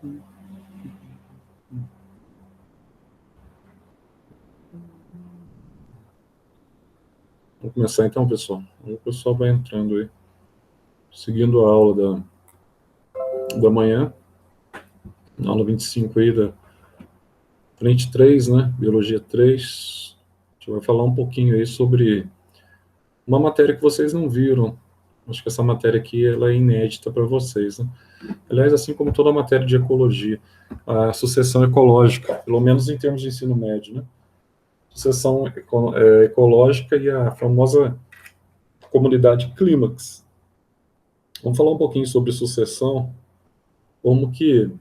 Vamos começar então, pessoal. O pessoal vai entrando aí, seguindo a aula da manhã, na aula 25 aí da frente 3, né? Biologia 3. A gente vai falar um pouquinho aí sobre uma matéria que vocês não viram. Acho que essa matéria aqui ela é inédita para vocês, né? Aliás, assim como toda a matéria de ecologia, a sucessão ecológica, pelo menos em termos de ensino médio, né? Sucessão ecológica e a famosa comunidade clímax. Vamos falar um pouquinho sobre sucessão, como que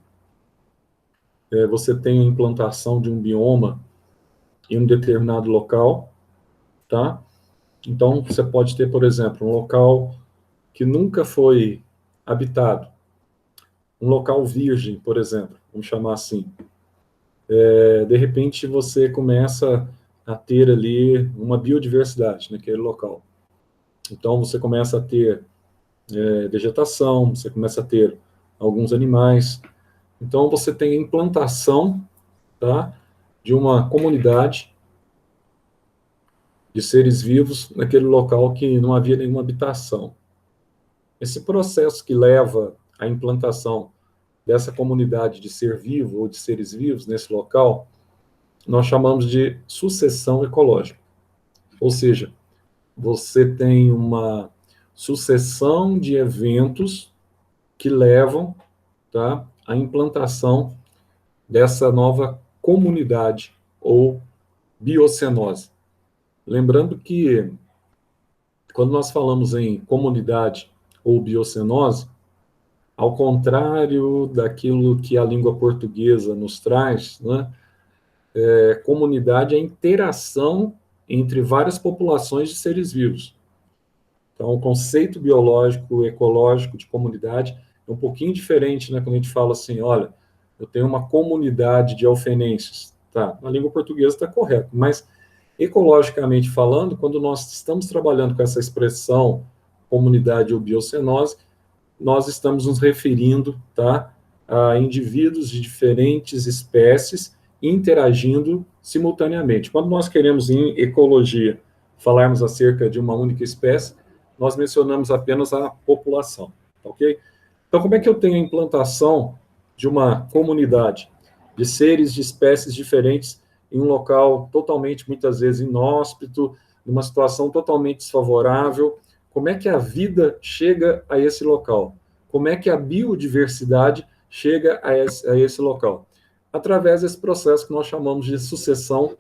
você tem a implantação de um bioma em um determinado local, tá? Então, você pode ter, por exemplo, um local que nunca foi habitado, um local virgem, por exemplo, vamos chamar assim. De repente, você começa a ter ali uma biodiversidade naquele local. Então, você começa a ter vegetação, você começa a ter alguns animais. Então, você tem a implantação, tá, de uma comunidade de seres vivos naquele local que não havia nenhuma habitação. Esse processo que leva à implantação dessa comunidade de ser vivo ou de seres vivos nesse local, nós chamamos de sucessão ecológica. Ou seja, você tem uma sucessão de eventos que levam, tá, à implantação dessa nova comunidade ou biocenose. Lembrando que, quando nós falamos em comunidade ou biocenose, ao contrário daquilo que a língua portuguesa nos traz, né, comunidade é a interação entre várias populações de seres vivos. Então, o conceito biológico, ecológico de comunidade é um pouquinho diferente, né, quando a gente fala assim, olha, eu tenho uma comunidade de alfenenses. Tá, na língua portuguesa está correto, mas ecologicamente falando, quando nós estamos trabalhando com essa expressão comunidade ou biocenose, nós estamos nos referindo, tá, a indivíduos de diferentes espécies interagindo simultaneamente. Quando nós queremos, em ecologia, falarmos acerca de uma única espécie, nós mencionamos apenas a população, ok? Então, como é que eu tenho a implantação de uma comunidade de seres de espécies diferentes em um local totalmente, muitas vezes, inóspito, numa situação totalmente desfavorável? Como é que a vida chega a esse local? Como é que a biodiversidade chega a esse local? Através desse processo que nós chamamos de sucessão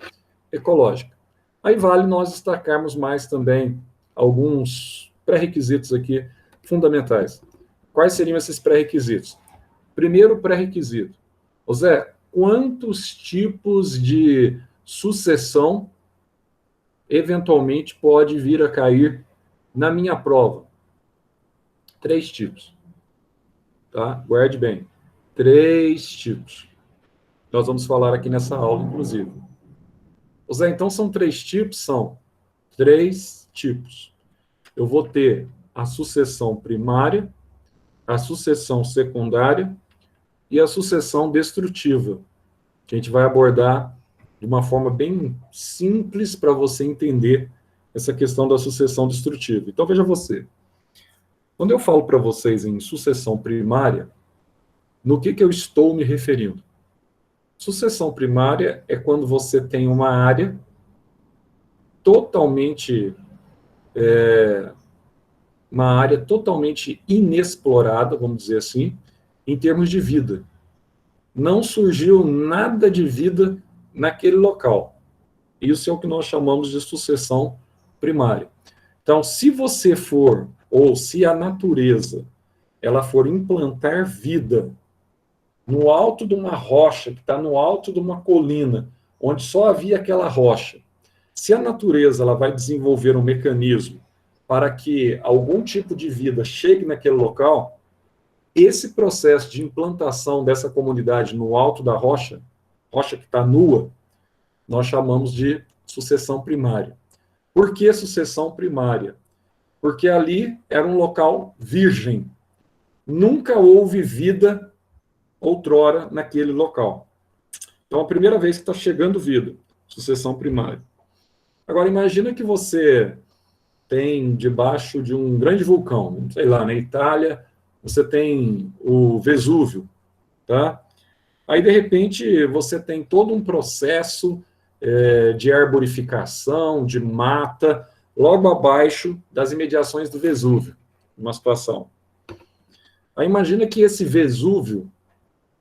ecológica. Aí vale nós destacarmos mais também alguns pré-requisitos aqui fundamentais. Quais seriam esses pré-requisitos? Primeiro pré-requisito. Zé, quantos tipos de sucessão eventualmente pode vir a cair na minha prova? 3 tipos. Tá? Guarde bem. 3 tipos. Nós vamos falar aqui nessa aula, inclusive. Zé, então são 3 tipos? São 3 tipos. Eu vou ter a sucessão primária, a sucessão secundária e a sucessão destrutiva, que a gente vai abordar de uma forma bem simples para você entender essa questão da sucessão destrutiva. Então, veja você. Quando eu falo para vocês em sucessão primária, no que eu estou me referindo? Sucessão primária é quando você tem uma área totalmente inexplorada, vamos dizer assim, em termos de vida. Não surgiu nada de vida naquele local. Isso é o que nós chamamos de sucessão primária. Então, se você for, ou se a natureza, ela for implantar vida no alto de uma rocha, que está no alto de uma colina, onde só havia aquela rocha, se a natureza ela vai desenvolver um mecanismo para que algum tipo de vida chegue naquele local, esse processo de implantação dessa comunidade no alto da rocha, rocha que está nua, nós chamamos de sucessão primária. Por que sucessão primária? Porque ali era um local virgem. Nunca houve vida outrora naquele local. Então, a primeira vez que está chegando vida, sucessão primária. Agora, imagina que você tem debaixo de um grande vulcão, sei lá, na Itália, você tem o Vesúvio, tá? Aí, de repente, você tem todo um processo de arborificação, de mata, logo abaixo das imediações do Vesúvio, uma situação. Aí imagina que esse Vesúvio,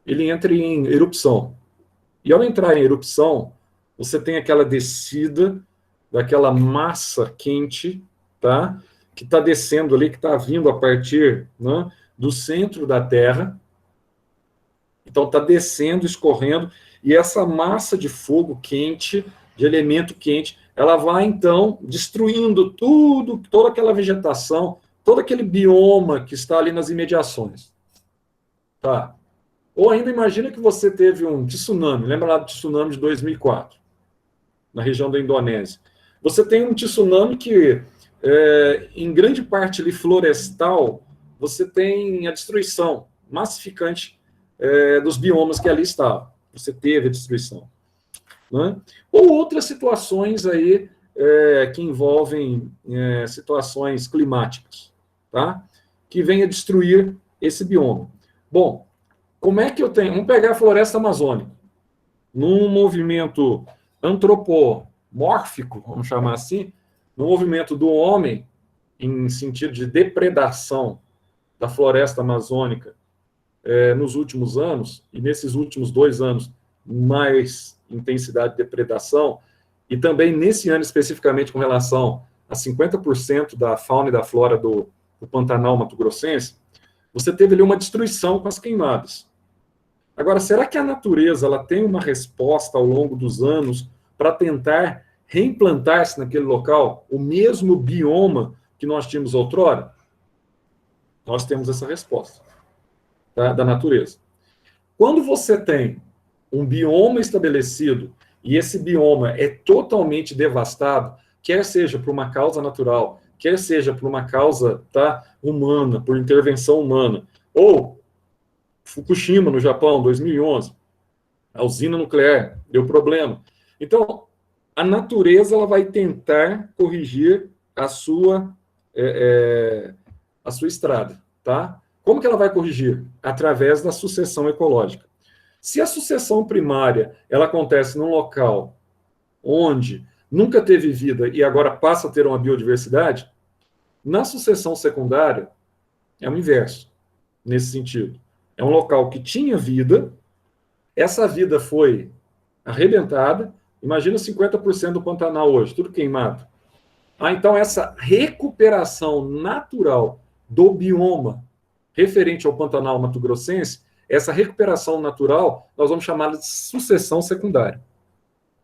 ele entre em erupção. E ao entrar em erupção, você tem aquela descida daquela massa quente, tá? Que está descendo ali, que está vindo a partir, né, do centro da Terra. Então está descendo, escorrendo, e essa massa de fogo quente, de elemento quente, ela vai então destruindo tudo, toda aquela vegetação, todo aquele bioma que está ali nas imediações. Tá? Ou ainda imagina que você teve um tsunami, lembra lá do tsunami de 2004, na região da Indonésia. Você tem um tsunami que, em grande parte ali florestal, você tem a destruição massificante dos biomas que ali estavam. Você teve a destruição. Né? Ou outras situações aí que envolvem situações climáticas, tá? Que venha destruir esse bioma. Bom, como é que eu tenho? Vamos pegar a floresta amazônica. Num movimento antropomórfico, vamos chamar assim, no movimento do homem, em sentido de depredação da floresta amazônica, nos últimos anos, e nesses últimos 2 anos, mais intensidade de depredação, e também nesse ano especificamente com relação a 50% da fauna e da flora do Pantanal mato-grossense, você teve ali uma destruição com as queimadas. Agora, será que a natureza ela tem uma resposta ao longo dos anos para tentar reimplantar-se naquele local o mesmo bioma que nós tínhamos outrora? Nós temos essa resposta, tá, da natureza. Quando você tem um bioma estabelecido e esse bioma é totalmente devastado, quer seja por uma causa natural, quer seja por uma causa, tá, humana, por intervenção humana, ou Fukushima, no Japão, 2011, a usina nuclear deu problema. Então, a natureza ela vai tentar corrigir a sua estrada, tá? Como que ela vai corrigir? Através da sucessão ecológica. Se a sucessão primária ela acontece num local onde nunca teve vida e agora passa a ter uma biodiversidade, na sucessão secundária é o inverso, nesse sentido. É um local que tinha vida, essa vida foi arrebentada, imagina 50% do Pantanal hoje, tudo queimado. Então essa recuperação natural do bioma referente ao Pantanal mato-grossense, essa recuperação natural, nós vamos chamar de sucessão secundária.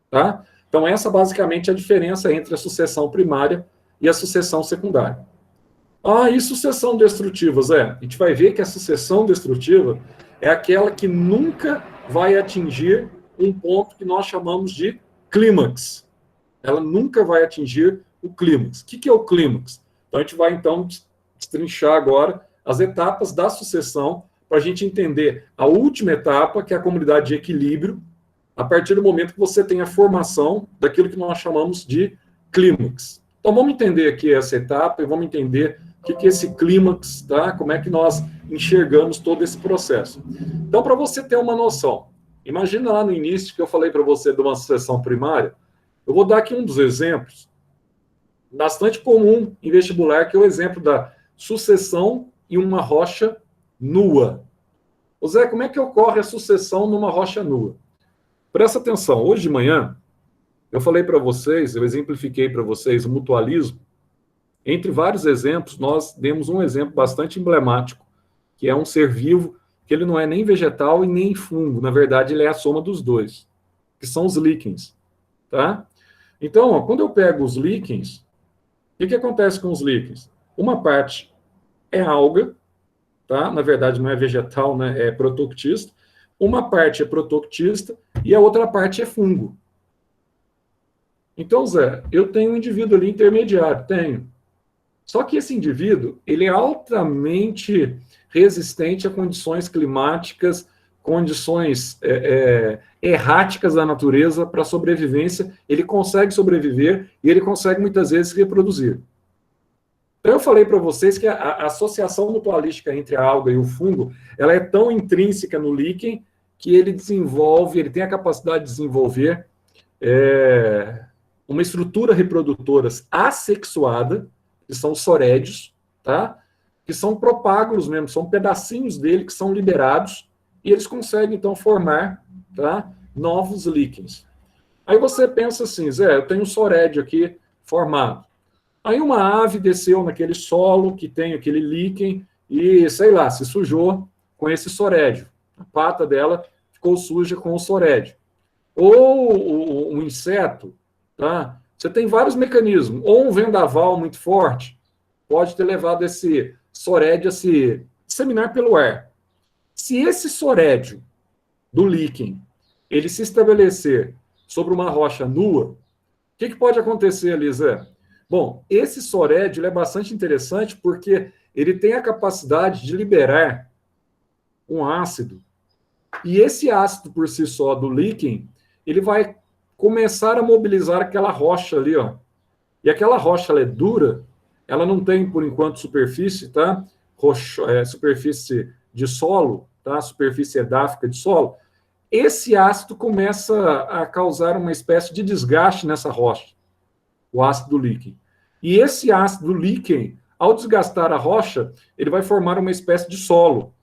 Tá? Então, essa basicamente é a diferença entre a sucessão primária e a sucessão secundária. E sucessão destrutiva, Zé? A gente vai ver que a sucessão destrutiva é aquela que nunca vai atingir um ponto que nós chamamos de clímax. Ela nunca vai atingir o clímax. O que é o clímax? Então, a gente vai, então, destrinchar agora as etapas da sucessão para a gente entender a última etapa, que é a comunidade de equilíbrio, a partir do momento que você tem a formação daquilo que nós chamamos de clímax. Então, vamos entender aqui essa etapa e vamos entender o que é esse clímax, tá? Como é que nós enxergamos todo esse processo. Então, para você ter uma noção, imagina lá no início que eu falei para você de uma sucessão primária, eu vou dar aqui um dos exemplos, bastante comum em vestibular, que é o exemplo da sucessão em uma rocha nua. Ô Zé, como é que ocorre a sucessão numa rocha nua? Presta atenção, hoje de manhã, eu falei para vocês, eu exemplifiquei para vocês o mutualismo. Entre vários exemplos, nós demos um exemplo bastante emblemático, que é um ser vivo, que ele não é nem vegetal e nem fungo, na verdade ele é a soma dos dois, que são os líquens. Tá? Então, quando eu pego os líquens, o que acontece com os líquens? Uma parte é alga, tá? Na verdade não é vegetal, né? É protoctista. Uma parte é protoctista e a outra parte é fungo. Então, Zé, eu tenho um indivíduo ali intermediário, tenho. Só que esse indivíduo, ele é altamente resistente a condições climáticas condições erráticas da natureza para sobrevivência, ele consegue sobreviver e ele consegue muitas vezes reproduzir. Então eu falei para vocês que a associação mutualística entre a alga e o fungo, ela é tão intrínseca no líquen que ele tem a capacidade de desenvolver uma estrutura reprodutora assexuada, que são sorédios, tá? Que são propágulos mesmo, são pedacinhos dele que são liberados, e eles conseguem, então, formar, tá, novos líquens. Aí você pensa assim, Zé, eu tenho um sorédio aqui formado. Aí uma ave desceu naquele solo que tem aquele líquen e, sei lá, se sujou com esse sorédio. A pata dela ficou suja com o sorédio. Ou um inseto, tá? Você tem vários mecanismos. Ou um vendaval muito forte pode ter levado esse sorédio a se disseminar pelo ar. Se esse sorédio do líquen ele se estabelecer sobre uma rocha nua, o que pode acontecer ali, Zé? Bom, esse sorédio ele é bastante interessante porque ele tem a capacidade de liberar um ácido. E esse ácido por si só do líquen, ele vai começar a mobilizar aquela rocha ali, ó. E aquela rocha ela é dura, ela não tem, por enquanto, superfície, tá? Superfície de solo, tá? Superfície edáfica de solo. Esse ácido começa a causar uma espécie de desgaste nessa rocha, o ácido líquen. E esse ácido líquen, ao desgastar a rocha, ele vai formar uma espécie de solo.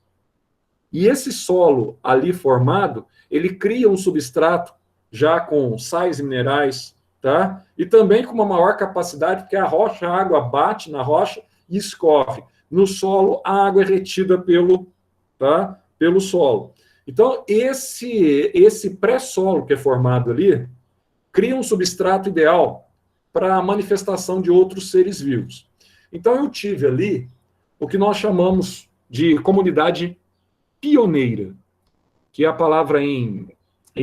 E esse solo ali formado, ele cria um substrato já com sais e minerais, tá? E também com uma maior capacidade, porque a água bate na rocha e escorre. No solo, a água é retida pelo solo. Então, esse pré-solo que é formado ali, cria um substrato ideal para a manifestação de outros seres vivos. Então, eu tive ali o que nós chamamos de comunidade pioneira, que é a palavra em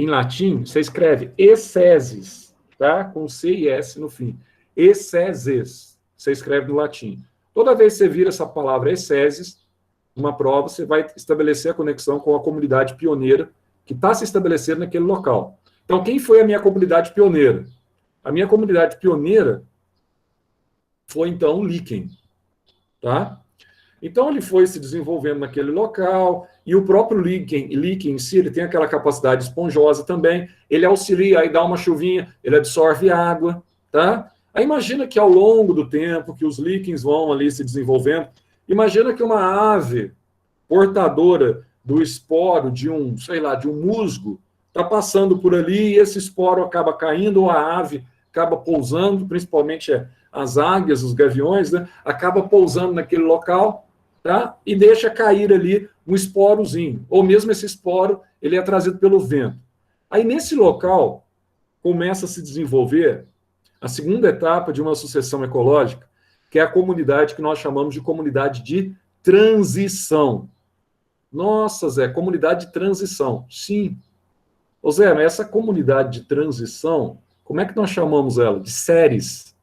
latim, você escreve ecsesis, tá? Com C e S no fim. Ecsesis, você escreve no latim. Toda vez que você vira essa palavra ecsesis, numa prova, você vai estabelecer a conexão com a comunidade pioneira que está se estabelecendo naquele local. Então, quem foi a minha comunidade pioneira? A minha comunidade pioneira foi, então, o líquen, tá? Então, ele foi se desenvolvendo naquele local, e o próprio líquen em si, ele tem aquela capacidade esponjosa também, ele auxilia, aí dá uma chuvinha, ele absorve água, tá? Aí imagina que ao longo do tempo, que os líquens vão ali se desenvolvendo, imagina que uma ave portadora do esporo de um, sei lá, de um musgo, está passando por ali, e esse esporo acaba caindo, ou a ave acaba pousando, principalmente as águias, os gaviões, né? Acaba pousando naquele local, tá? E deixa cair ali um esporozinho, ou mesmo esse esporo, ele é trazido pelo vento. Aí, nesse local, começa a se desenvolver a segunda etapa de uma sucessão ecológica, que é a comunidade que nós chamamos de comunidade de transição. Nossa, Zé, comunidade de transição. Sim. Ô Zé, mas essa comunidade de transição, como é que nós chamamos ela? De seres.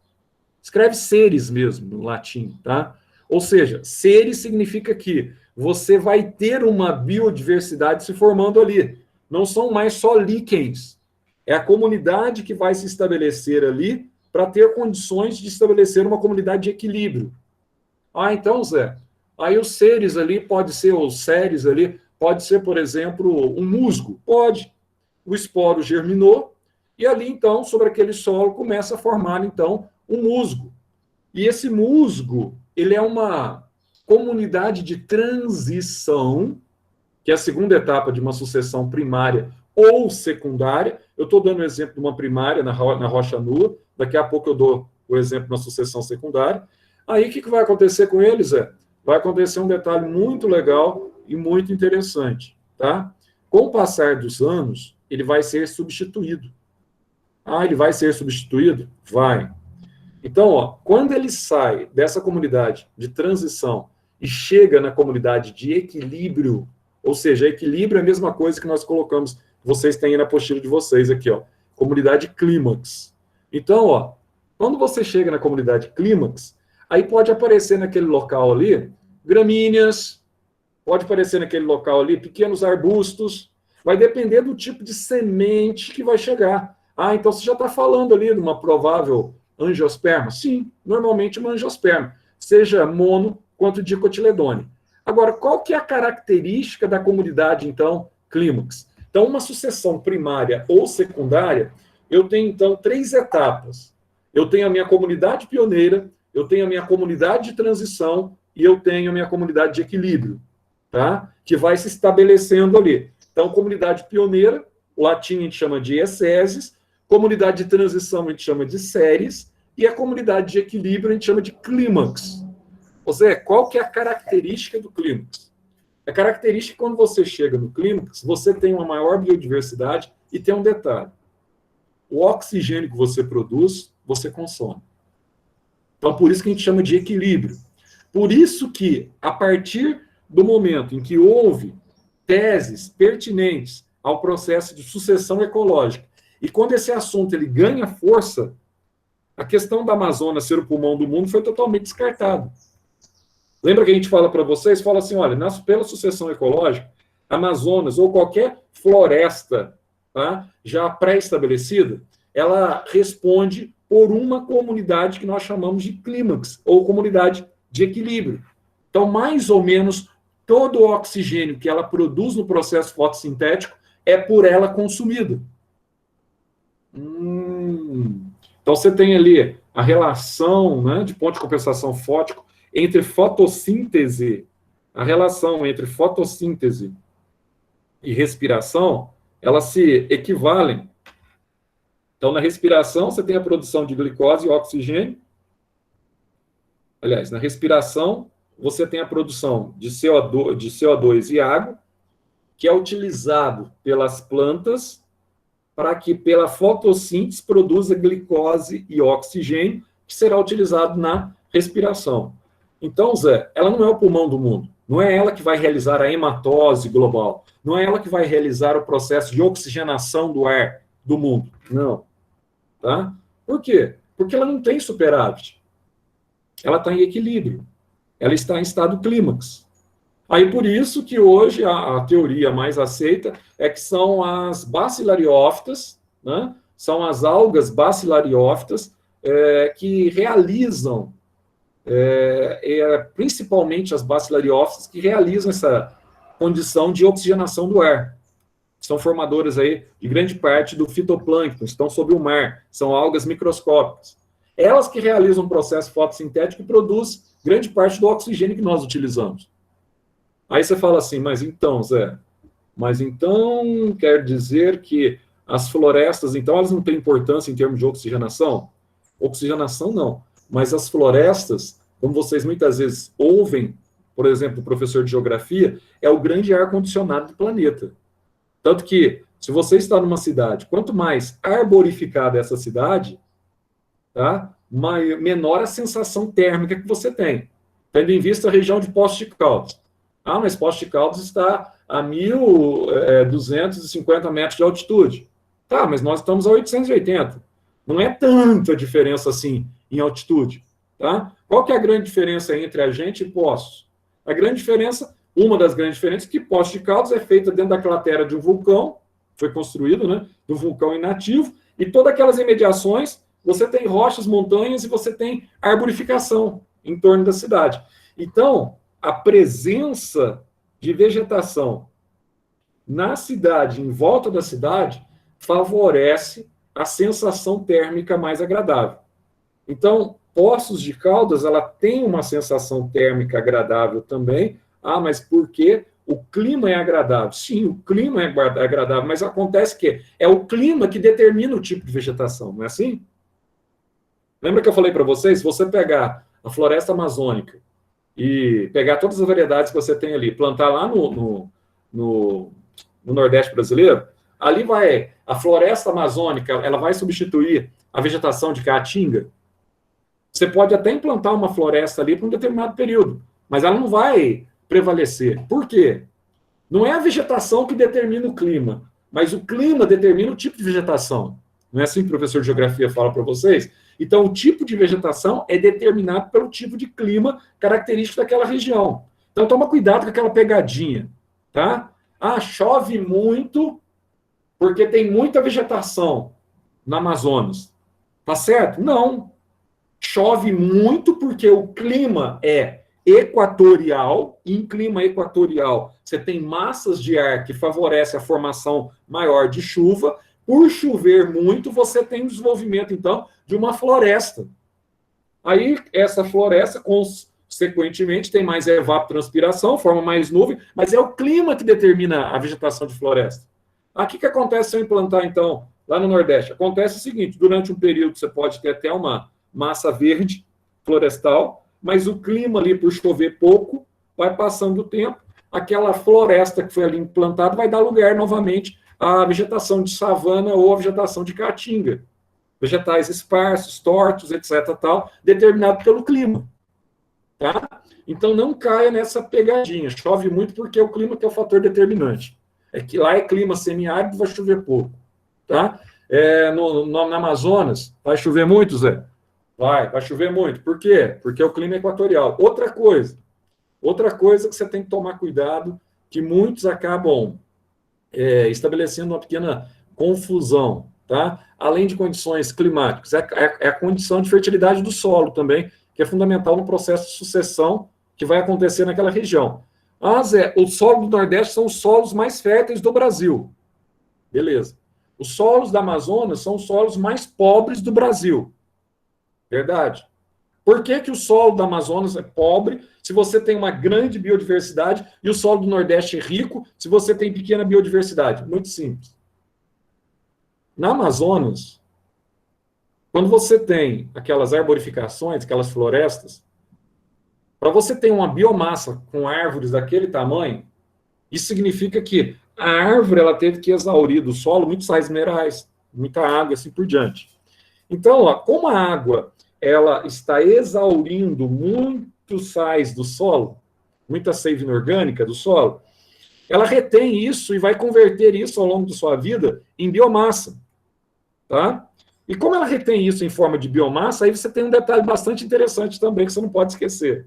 Escreve seres mesmo, no latim, tá? Ou seja, seres significa que você vai ter uma biodiversidade se formando ali. Não são mais só líquens. É a comunidade que vai se estabelecer ali para ter condições de estabelecer uma comunidade de equilíbrio. Ah, então, Zé, aí os seres ali, pode ser os seres ali, pode ser, por exemplo, um musgo. Pode. O esporo germinou, e ali, então, sobre aquele solo, começa a formar, então, um musgo. E esse musgo, ele é uma comunidade de transição, que é a segunda etapa de uma sucessão primária ou secundária. Eu estou dando o exemplo de uma primária na rocha nua, daqui a pouco eu dou o exemplo na sucessão secundária. Aí, o que vai acontecer com eles? Vai acontecer um detalhe muito legal e muito interessante, tá? Com o passar dos anos, ele vai ser substituído. Ah, ele vai ser substituído? Vai. Então, ó, quando ele sai dessa comunidade de transição e chega na comunidade de equilíbrio, ou seja, equilíbrio é a mesma coisa que nós colocamos, vocês têm aí na apostila de vocês aqui, ó, comunidade clímax. Então, ó, quando você chega na comunidade clímax, aí pode aparecer naquele local ali gramíneas, pode aparecer naquele local ali pequenos arbustos, vai depender do tipo de semente que vai chegar. Ah, então você já está falando ali de uma provável angiosperma? Sim, normalmente uma angiosperma, seja mono quanto dicotiledônea. Agora, qual que é a característica da comunidade, então, clímax? Então, uma sucessão primária ou secundária, eu tenho, então, 3 etapas. Eu tenho a minha comunidade pioneira, eu tenho a minha comunidade de transição e eu tenho a minha comunidade de equilíbrio, tá? Que vai se estabelecendo ali. Então, comunidade pioneira, o latim a gente chama de ecésis, comunidade de transição a gente chama de séries, e a comunidade de equilíbrio a gente chama de clímax. Ou seja, qual que é a característica do clímax? A característica é que quando você chega no clímax, você tem uma maior biodiversidade e tem um detalhe. O oxigênio que você produz, você consome. Então, por isso que a gente chama de equilíbrio. Por isso que, a partir do momento em que houve teses pertinentes ao processo de sucessão ecológica, e quando esse assunto ele ganha força, a questão da Amazônia ser o pulmão do mundo foi totalmente descartada. Lembra que a gente fala para vocês? Fala assim, olha, pela sucessão ecológica, Amazonas ou qualquer floresta, tá, já pré-estabelecida, ela responde por uma comunidade que nós chamamos de clímax, ou comunidade de equilíbrio. Então, mais ou menos, todo o oxigênio que ela produz no processo fotossintético é por ela consumido. Então, você tem ali a relação, né, de ponto de compensação fótico entre fotossíntese, a relação entre fotossíntese e respiração, elas se equivalem. Então, na respiração, você tem a produção de glicose e oxigênio. Aliás, na respiração, você tem a produção de CO2 e água, que é utilizado pelas plantas para que, pela fotossíntese, produza glicose e oxigênio, que será utilizado na respiração. Então, Zé, ela não é o pulmão do mundo. Não é ela que vai realizar a hematose global. Não é ela que vai realizar o processo de oxigenação do ar do mundo. Não. Tá? Por quê? Porque ela não tem superávit. Ela está em equilíbrio. Ela está em estado clímax. Aí, por isso que hoje a teoria mais aceita é que são as bacilariófitas, né? São as algas bacilariófitas que realizam, principalmente as bacilariófitas, que realizam essa condição de oxigenação do ar. São formadoras aí de grande parte do fitoplâncton, estão sob o mar, são algas microscópicas. Elas que realizam um processo fotossintético e produzem grande parte do oxigênio que nós utilizamos. Aí você fala assim, mas então, Zé, quer dizer que as florestas, então, elas não têm importância em termos de oxigenação? Oxigenação, não. Mas as florestas, como vocês muitas vezes ouvem, por exemplo, o professor de geografia, é o grande ar-condicionado do planeta. Tanto que, se você está numa cidade, quanto mais arborificada essa cidade, tá, menor a sensação térmica que você tem. Tendo em vista a região de Poços de Caldas. Ah, mas Poços de Caldas está a 1.250 metros de altitude. Tá, mas nós estamos a 880. Não é tanta diferença assim em altitude. Tá? Qual que é a grande diferença entre a gente e Poços? A grande diferença, uma das grandes diferenças, é que Poços de Caldas é feita dentro da cratera de um vulcão, foi construído, né, do vulcão inativo, e todas aquelas imediações, você tem rochas, montanhas, e você tem arborificação em torno da cidade. Então, a presença de vegetação na cidade, em volta da cidade, favorece a sensação térmica mais agradável. Então, Poços de Caldas, ela tem uma sensação térmica agradável também. Ah, mas por quê? O clima é agradável. Sim, o clima é agradável, mas acontece que é o clima que determina o tipo de vegetação, não é assim? Lembra que eu falei para vocês? Se você pegar a floresta amazônica e pegar todas as variedades que você tem ali, plantar lá no Nordeste brasileiro, ali vai, a floresta amazônica, ela vai substituir a vegetação de caatinga. Você pode até implantar uma floresta ali por um determinado período, mas ela não vai prevalecer. Por quê? Não é a vegetação que determina o clima, mas o clima determina o tipo de vegetação. Não é assim que o professor de geografia fala para vocês? Então, o tipo de vegetação é determinado pelo tipo de clima característico daquela região. Então, toma cuidado com aquela pegadinha, tá? Ah, chove muito porque tem muita vegetação no Amazonas. Tá certo? Não. Chove muito porque o clima é equatorial, e em clima equatorial você tem massas de ar que favorecem a formação maior de chuva. Por chover muito, você tem o desenvolvimento, então, de uma floresta. Aí, essa floresta, consequentemente, tem mais evapotranspiração, forma mais nuvem, mas é o clima que determina a vegetação de floresta. Aqui o que acontece se eu implantar, então, lá no Nordeste? Acontece o seguinte, durante um período você pode ter até uma massa verde florestal, mas o clima ali, por chover pouco, vai passando o tempo, aquela floresta que foi ali implantada vai dar lugar novamente à vegetação de savana ou à vegetação de caatinga. Vegetais esparsos, tortos, etc., tal, determinado pelo clima. Tá? Então, não caia nessa pegadinha. Chove muito porque é o clima que é o fator determinante. É que lá é clima semiárido, vai chover pouco. Tá? No Amazonas, vai chover muito, Zé? Vai chover muito. Por quê? Porque o clima é equatorial. Outra coisa que você tem que tomar cuidado, que muitos acabam estabelecendo uma pequena confusão, tá? Além de condições climáticas, é a condição de fertilidade do solo também, que é fundamental no processo de sucessão que vai acontecer naquela região. Ah, Zé, os solos do Nordeste são os solos mais férteis do Brasil. Beleza. Os solos da Amazonas são os solos mais pobres do Brasil. Verdade. Por que o solo da Amazonas é pobre se você tem uma grande biodiversidade e o solo do Nordeste é rico se você tem pequena biodiversidade? Muito simples. Na Amazonas, quando você tem aquelas arborificações, aquelas florestas, para você ter uma biomassa com árvores daquele tamanho, isso significa que a árvore ela teve que exaurir do solo muitos sais minerais, muita água, assim por diante. Então, ó, como a água ela está exaurindo muitos sais do solo, muita seiva inorgânica do solo, ela retém isso e vai converter isso ao longo da sua vida em biomassa. Tá? E como ela retém isso em forma de biomassa, aí você tem um detalhe bastante interessante também que você não pode esquecer.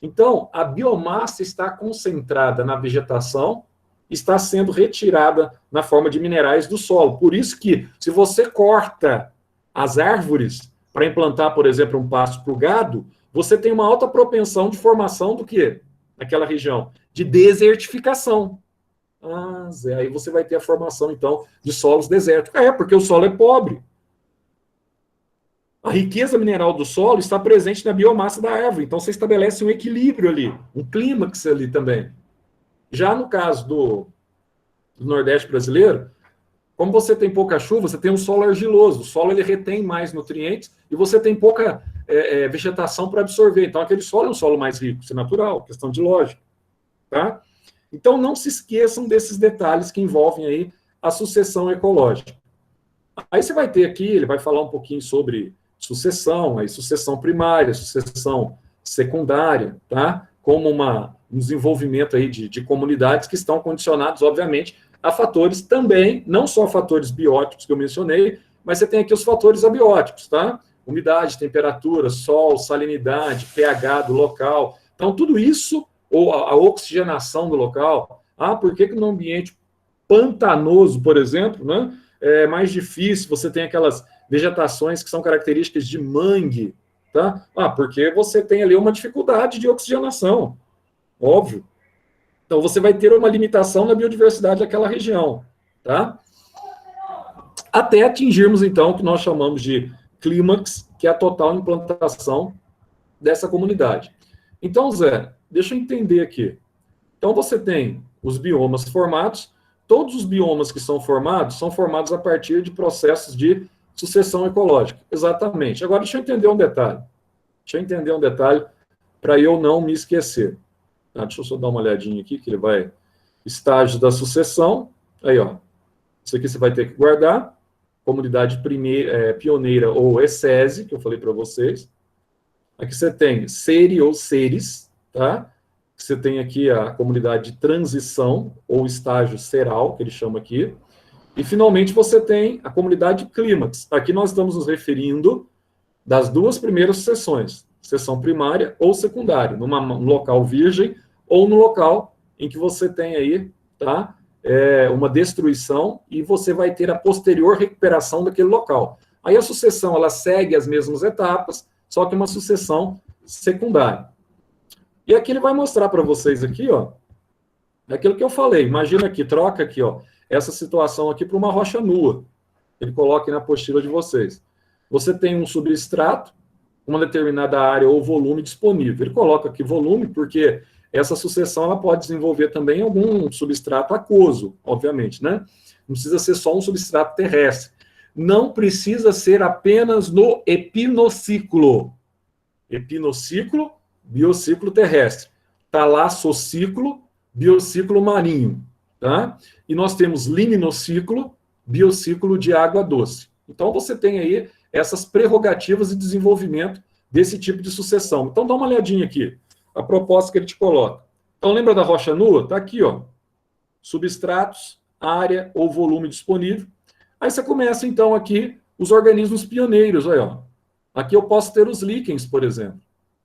Então, a biomassa está concentrada na vegetação, está sendo retirada na forma de minerais do solo. Por isso que, se você corta as árvores para implantar, por exemplo, um pasto para o gado, você tem uma alta propensão de formação do quê? Naquela região? De desertificação. Ah, Zé, aí você vai ter a formação, então, de solos desérticos. Porque o solo é pobre. A riqueza mineral do solo está presente na biomassa da árvore. Então, você estabelece um equilíbrio ali, um clímax ali também. Já no caso do Nordeste brasileiro, como você tem pouca chuva, você tem um solo argiloso. O solo ele retém mais nutrientes e você tem pouca vegetação para absorver. Então, aquele solo é um solo mais rico. Isso é natural, questão de lógica. Tá? Então, não se esqueçam desses detalhes que envolvem aí a sucessão ecológica. Aí você vai ter aqui, ele vai falar um pouquinho sobre sucessão, aí sucessão primária, sucessão secundária, tá? Como um desenvolvimento aí de comunidades que estão condicionados, obviamente, a fatores também, não só fatores bióticos que eu mencionei, mas você tem aqui os fatores abióticos, tá? Umidade, temperatura, sol, salinidade, pH do local. Então, tudo isso, ou a oxigenação do local. Ah, por que no ambiente pantanoso, por exemplo, né, é mais difícil, você tem aquelas vegetações que são características de mangue, tá? Ah, porque você tem ali uma dificuldade de oxigenação, óbvio. Então, você vai ter uma limitação na biodiversidade daquela região, tá? Até atingirmos, então, o que nós chamamos de clímax, que é a total implantação dessa comunidade. Então, Zé, deixa eu entender aqui. Então, você tem os biomas formados. Todos os biomas que são formados a partir de processos de sucessão ecológica. Exatamente. Agora, deixa eu entender um detalhe. Para eu não me esquecer. Tá? Deixa eu só dar uma olhadinha aqui, que ele vai... Estágio da sucessão. Aí, ó. Isso aqui você vai ter que guardar. Comunidade pioneira ou ESSESI, que eu falei para vocês. Aqui você tem SERI ou SERES, tá? Você tem aqui a comunidade de transição, ou estágio seral, que ele chama aqui. E, finalmente, você tem a comunidade clímax. Aqui nós estamos nos referindo das duas primeiras sucessões, sucessão primária ou secundária, num local virgem ou no local em que você tem aí, tá? Uma destruição e você vai ter a posterior recuperação daquele local. Aí a sucessão, ela segue as mesmas etapas, só que uma sucessão secundária. E aqui ele vai mostrar para vocês aqui, ó, aquilo que eu falei. Imagina aqui, troca aqui, ó, essa situação aqui para uma rocha nua. Ele coloca na apostila de vocês. Você tem um substrato, uma determinada área ou volume disponível. Ele coloca aqui volume, porque essa sucessão ela pode desenvolver também algum substrato aquoso, obviamente, né? Não precisa ser só um substrato terrestre. Não precisa ser apenas no epinociclo. Epinociclo, biociclo terrestre. Talassociclo, biociclo marinho, tá? E nós temos liminociclo, biociclo de água doce. Então você tem aí essas prerrogativas de desenvolvimento desse tipo de sucessão. Então dá uma olhadinha aqui, a proposta que ele te coloca. Então lembra da rocha nua? Está aqui, ó. Substratos, área ou volume disponível. Aí você começa então aqui os organismos pioneiros, olha, ó. Aqui eu posso ter os líquens, por exemplo,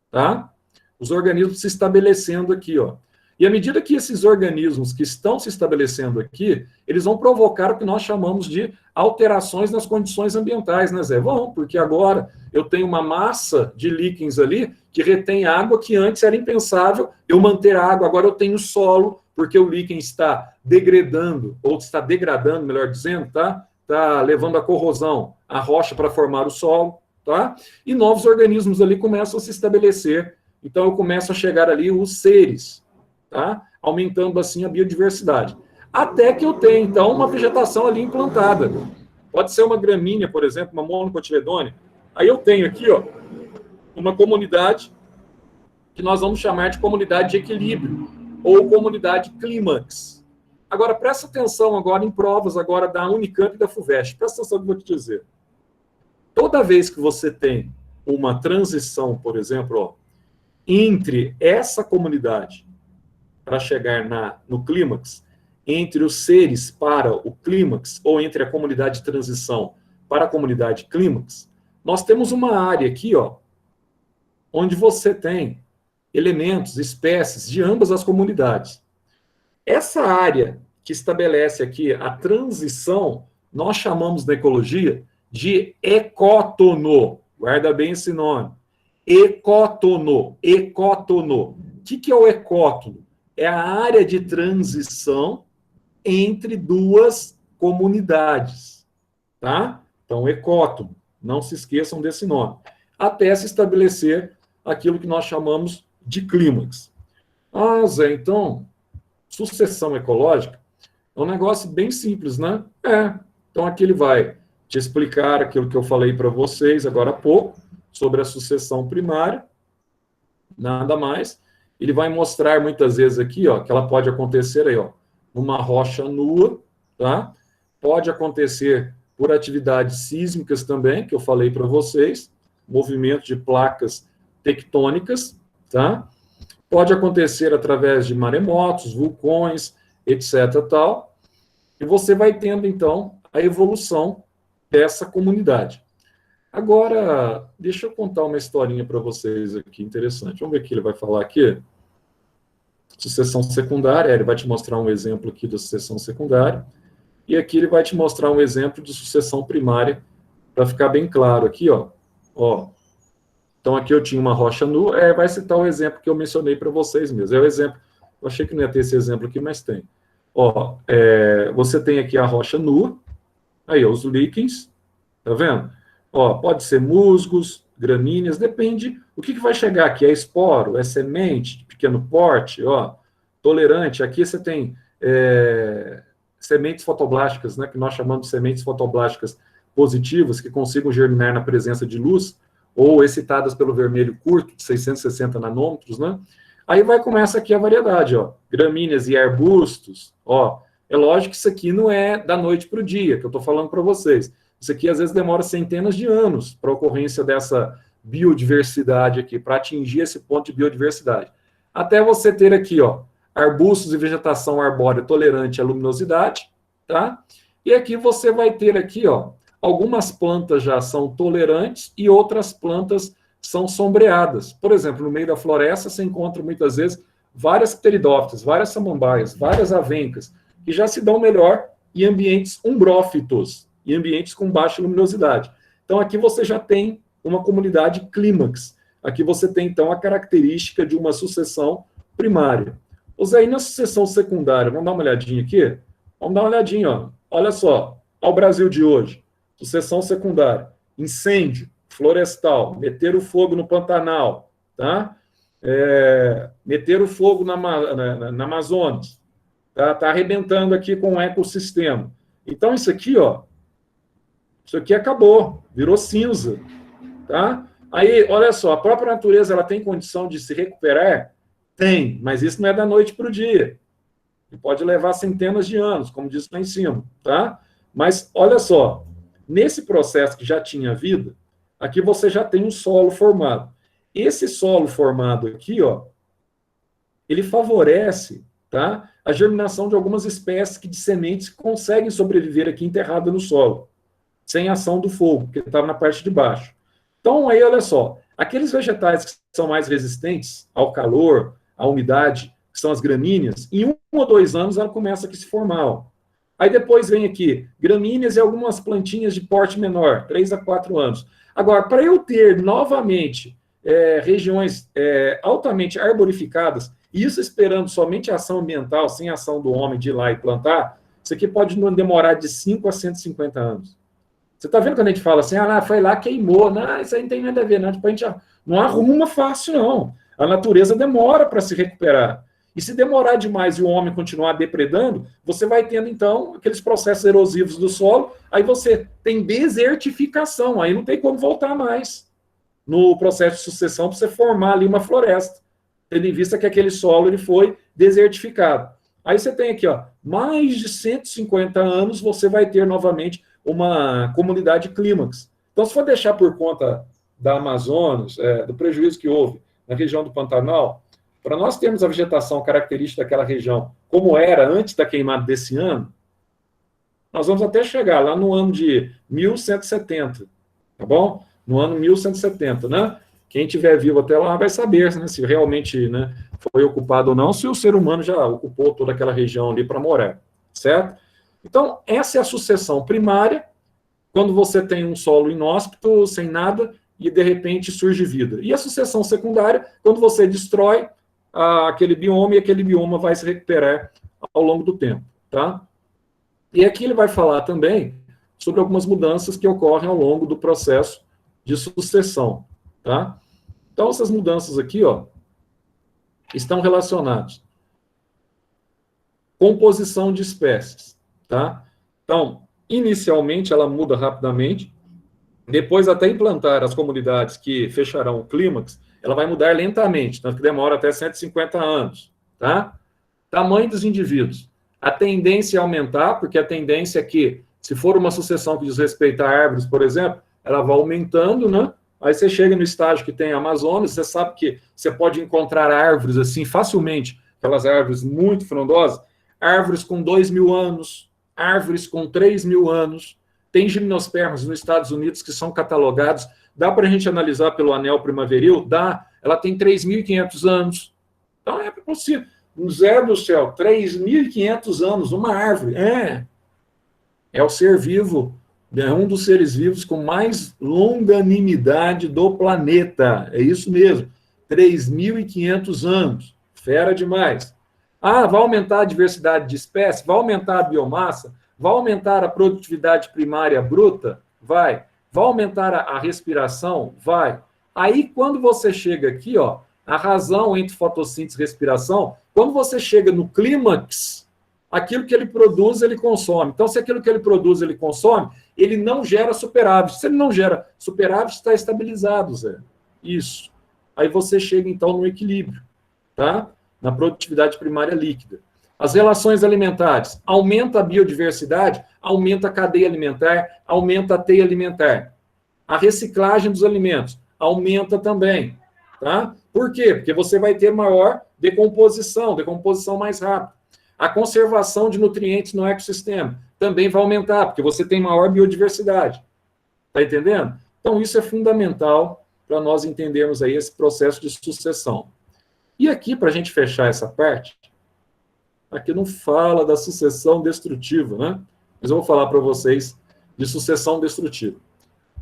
tá? Os organismos se estabelecendo aqui, ó. E à medida que esses organismos que estão se estabelecendo aqui, eles vão provocar o que nós chamamos de alterações nas condições ambientais, né, Zé? Vão, porque agora eu tenho uma massa de líquens ali que retém água que antes era impensável eu manter água. Agora eu tenho solo, porque o líquen está degradando, ou está degradando, melhor dizendo, tá? Está levando a corrosão, a rocha para formar o solo, tá? E novos organismos ali começam a se estabelecer. Então eu começo a chegar ali os seres, tá? Aumentando assim a biodiversidade. Até que eu tenha, então, uma vegetação ali implantada. Pode ser uma gramínea, por exemplo, uma monocotiledônia. Aí eu tenho aqui, ó, uma comunidade que nós vamos chamar de comunidade de equilíbrio, ou comunidade clímax. Agora, presta atenção agora em provas agora da Unicamp e da FUVEST. Presta atenção no que eu vou te dizer. Toda vez que você tem uma transição, por exemplo, ó, entre essa comunidade para chegar no clímax, entre os seres para o clímax, ou entre a comunidade de transição para a comunidade clímax, nós temos uma área aqui, ó, onde você tem elementos, espécies de ambas as comunidades. Essa área que estabelece aqui a transição, nós chamamos na ecologia de ecótono. Guarda bem esse nome. Ecótono. Ecótono. O que é o ecótono? É a área de transição entre duas comunidades, tá? Então, ecótono, não se esqueçam desse nome, até se estabelecer aquilo que nós chamamos de clímax. Ah, Zé, então, sucessão ecológica é um negócio bem simples, né? Então aqui ele vai te explicar aquilo que eu falei para vocês agora há pouco, sobre a sucessão primária, nada mais. Ele vai mostrar muitas vezes aqui, ó, que ela pode acontecer aí, ó, numa rocha nua, tá? Pode acontecer por atividades sísmicas também, que eu falei para vocês, movimento de placas tectônicas, tá? Pode acontecer através de maremotos, vulcões, etc, tal. E você vai tendo, então, a evolução dessa comunidade. Agora, deixa eu contar uma historinha para vocês aqui, interessante. Vamos ver o que ele vai falar aqui. Sucessão secundária, ele vai te mostrar um exemplo aqui da sucessão secundária, e aqui ele vai te mostrar um exemplo de sucessão primária, para ficar bem claro aqui, ó. Então aqui eu tinha uma rocha nua, vai citar o exemplo que eu mencionei para vocês mesmo. É o exemplo, eu achei que não ia ter esse exemplo aqui, mas tem. Você tem aqui a rocha nua, aí os líquens, tá vendo? Pode ser musgos, gramíneas, depende. O que vai chegar aqui? É esporo? É semente de pequeno porte? Tolerante. Aqui você tem sementes fotoblásticas, né, que nós chamamos de sementes fotoblásticas positivas, que consigam germinar na presença de luz, ou excitadas pelo vermelho curto, de 660 nanômetros, né? Aí começa aqui a variedade, gramíneas e arbustos, É lógico que isso aqui não é da noite para o dia, que eu estou falando para vocês. Isso aqui, às vezes, demora centenas de anos para a ocorrência dessa biodiversidade aqui, para atingir esse ponto de biodiversidade. Até você ter aqui, arbustos e vegetação arbórea tolerante à luminosidade, tá? E aqui você vai ter aqui, algumas plantas já são tolerantes e outras plantas são sombreadas. Por exemplo, no meio da floresta, você encontra muitas vezes várias pteridófitas, várias samambaias, várias avencas, que já se dão melhor em ambientes umbrófitos, em ambientes com baixa luminosidade. Então, aqui você já tem uma comunidade clímax. Aqui você tem, então, a característica de uma sucessão primária. Aí, na sucessão secundária, vamos dar uma olhadinha aqui? Vamos dar uma olhadinha, ó. Olha só, ao Brasil de hoje. Sucessão secundária. Incêndio florestal, meter o fogo no Pantanal, tá? Meter o fogo na Amazonas, tá arrebentando aqui com o ecossistema. Então, isso aqui, ó, isso aqui acabou, virou cinza, tá? Aí, olha só, a própria natureza, ela tem condição de se recuperar? Tem, mas isso não é da noite para o dia. E pode levar centenas de anos, como diz lá em cima, tá? Mas, olha só, nesse processo que já tinha vida, aqui você já tem um solo formado. Esse solo formado aqui, ó, ele favorece, tá, a germinação de algumas espécies de sementes que conseguem sobreviver aqui enterradas no solo, sem ação do fogo, que estava na parte de baixo. Então, aí, olha só, aqueles vegetais que são mais resistentes ao calor, à umidade, que são as gramíneas, em 1 ou 2 anos ela começa aqui a se formar, ó. Aí depois vem aqui, gramíneas e algumas plantinhas de porte menor, 3 a 4 anos. Agora, para eu ter novamente regiões altamente arborificadas, e isso esperando somente a ação ambiental, sem a ação do homem de ir lá e plantar, isso aqui pode demorar de 5 a 150 anos. Você está vendo quando a gente fala assim, foi lá, queimou, não, isso aí não tem nada a ver, não. Tipo, a gente não arruma fácil, não. A natureza demora para se recuperar. E se demorar demais e o homem continuar depredando, você vai tendo, então, aqueles processos erosivos do solo, aí você tem desertificação, aí não tem como voltar mais no processo de sucessão para você formar ali uma floresta, tendo em vista que aquele solo ele foi desertificado. Aí você tem aqui, ó, mais de 150 anos, você vai ter novamente uma comunidade clímax. Então, se for deixar por conta da Amazonas, do prejuízo que houve na região do Pantanal, para nós termos a vegetação característica daquela região como era antes da queimada desse ano, nós vamos até chegar lá no ano de 1170, tá bom? No ano 1170, né? Quem estiver vivo até lá vai saber, né, se realmente, né, foi ocupado ou não, se o ser humano já ocupou toda aquela região ali para morar, certo? Então, essa é a sucessão primária, quando você tem um solo inóspito, sem nada, e de repente surge vida. E a sucessão secundária, quando você destrói aquele bioma, e aquele bioma vai se recuperar ao longo do tempo, tá? E aqui ele vai falar também sobre algumas mudanças que ocorrem ao longo do processo de sucessão, tá? Então, essas mudanças aqui, ó, estão relacionadas com composição de espécies, tá? Então, inicialmente, ela muda rapidamente, depois, até implantar as comunidades que fecharão o clímax, ela vai mudar lentamente, tanto que demora até 150 anos, tá? Tamanho dos indivíduos. A tendência é aumentar, porque a tendência é que, se for uma sucessão que diz respeito a árvores, por exemplo, ela vai aumentando, né? Aí você chega no estágio que tem a Amazônia, você sabe que você pode encontrar árvores assim facilmente, aquelas árvores muito frondosas, árvores com 2.000 anos, árvores com 3.000 anos. Tem gimnospermas nos Estados Unidos que são catalogados, dá para a gente analisar pelo anel primaveril? Dá, ela tem 3.500 anos. Então é possível. Um zero do céu, 3.500 anos, uma árvore. É o ser vivo, é um dos seres vivos com mais longanimidade do planeta. É isso mesmo, 3.500 anos. Fera demais. Vai aumentar a diversidade de espécies? Vai aumentar a biomassa? Vai aumentar a produtividade primária bruta? Vai. Vai aumentar a respiração? Vai. Aí, quando você chega aqui, ó, a razão entre fotossíntese e respiração, quando você chega no clímax, aquilo que ele produz, ele consome. Então, se aquilo que ele produz, ele consome, ele não gera superávit. Se ele não gera superávit, está estabilizado, Zé. Isso. Aí você chega, então, no equilíbrio, tá? Na produtividade primária líquida. As relações alimentares, aumenta a biodiversidade, aumenta a cadeia alimentar, aumenta a teia alimentar. A reciclagem dos alimentos aumenta também, tá? Por quê? Porque você vai ter maior decomposição mais rápida. A conservação de nutrientes no ecossistema também vai aumentar, porque você tem maior biodiversidade. Tá entendendo? Então, isso é fundamental para nós entendermos aí esse processo de sucessão. E aqui, para a gente fechar essa parte, aqui não fala da sucessão destrutiva, né? Mas eu vou falar para vocês de sucessão destrutiva.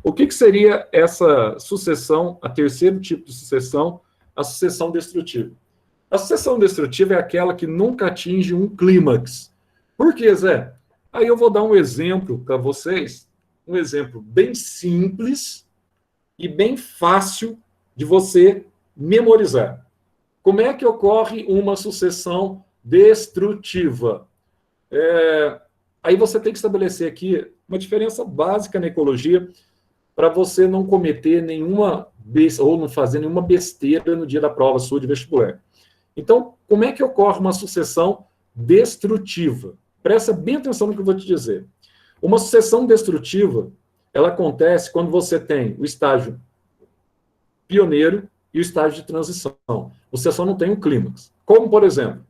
O que seria essa sucessão, a terceiro tipo de sucessão, a sucessão destrutiva? A sucessão destrutiva é aquela que nunca atinge um clímax. Por quê, Zé? Aí eu vou dar um exemplo para vocês, um exemplo bem simples e bem fácil de você memorizar. Como é que ocorre uma sucessão destrutiva? Aí você tem que estabelecer aqui uma diferença básica na ecologia para você não cometer nenhuma ou não fazer nenhuma besteira no dia da prova sua de vestibular. Então, como é que ocorre uma sucessão destrutiva? Presta bem atenção no que eu vou te dizer. Uma sucessão destrutiva, ela acontece quando você tem o estágio pioneiro e o estágio de transição. Você só não tem um clímax. Como, por exemplo,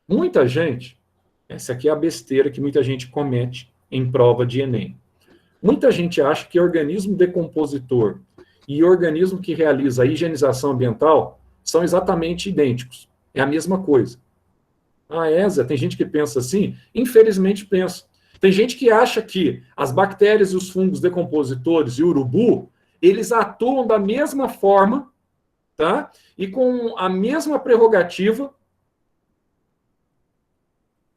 muita gente, essa aqui é a besteira que muita gente comete em prova de Enem. Muita gente acha que organismo decompositor e organismo que realiza a higienização ambiental são exatamente idênticos. É a mesma coisa. Zé, tem gente que pensa assim? Infelizmente pensa. Tem gente que acha que as bactérias e os fungos decompositores e o urubu, eles atuam da mesma forma, tá? E com a mesma prerrogativa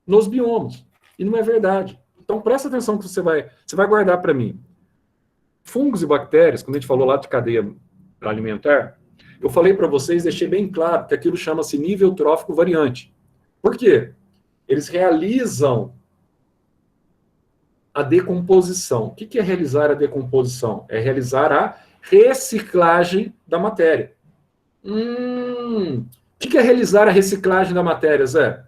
nos biomas. E não é verdade. Então, presta atenção que você vai guardar para mim. Fungos e bactérias, quando a gente falou lá de cadeia alimentar, eu falei para vocês, deixei bem claro que aquilo chama-se nível trófico variante. Por quê? Eles realizam a decomposição. O que é realizar a decomposição? É realizar a reciclagem da matéria. O que é realizar a reciclagem da matéria, Zé?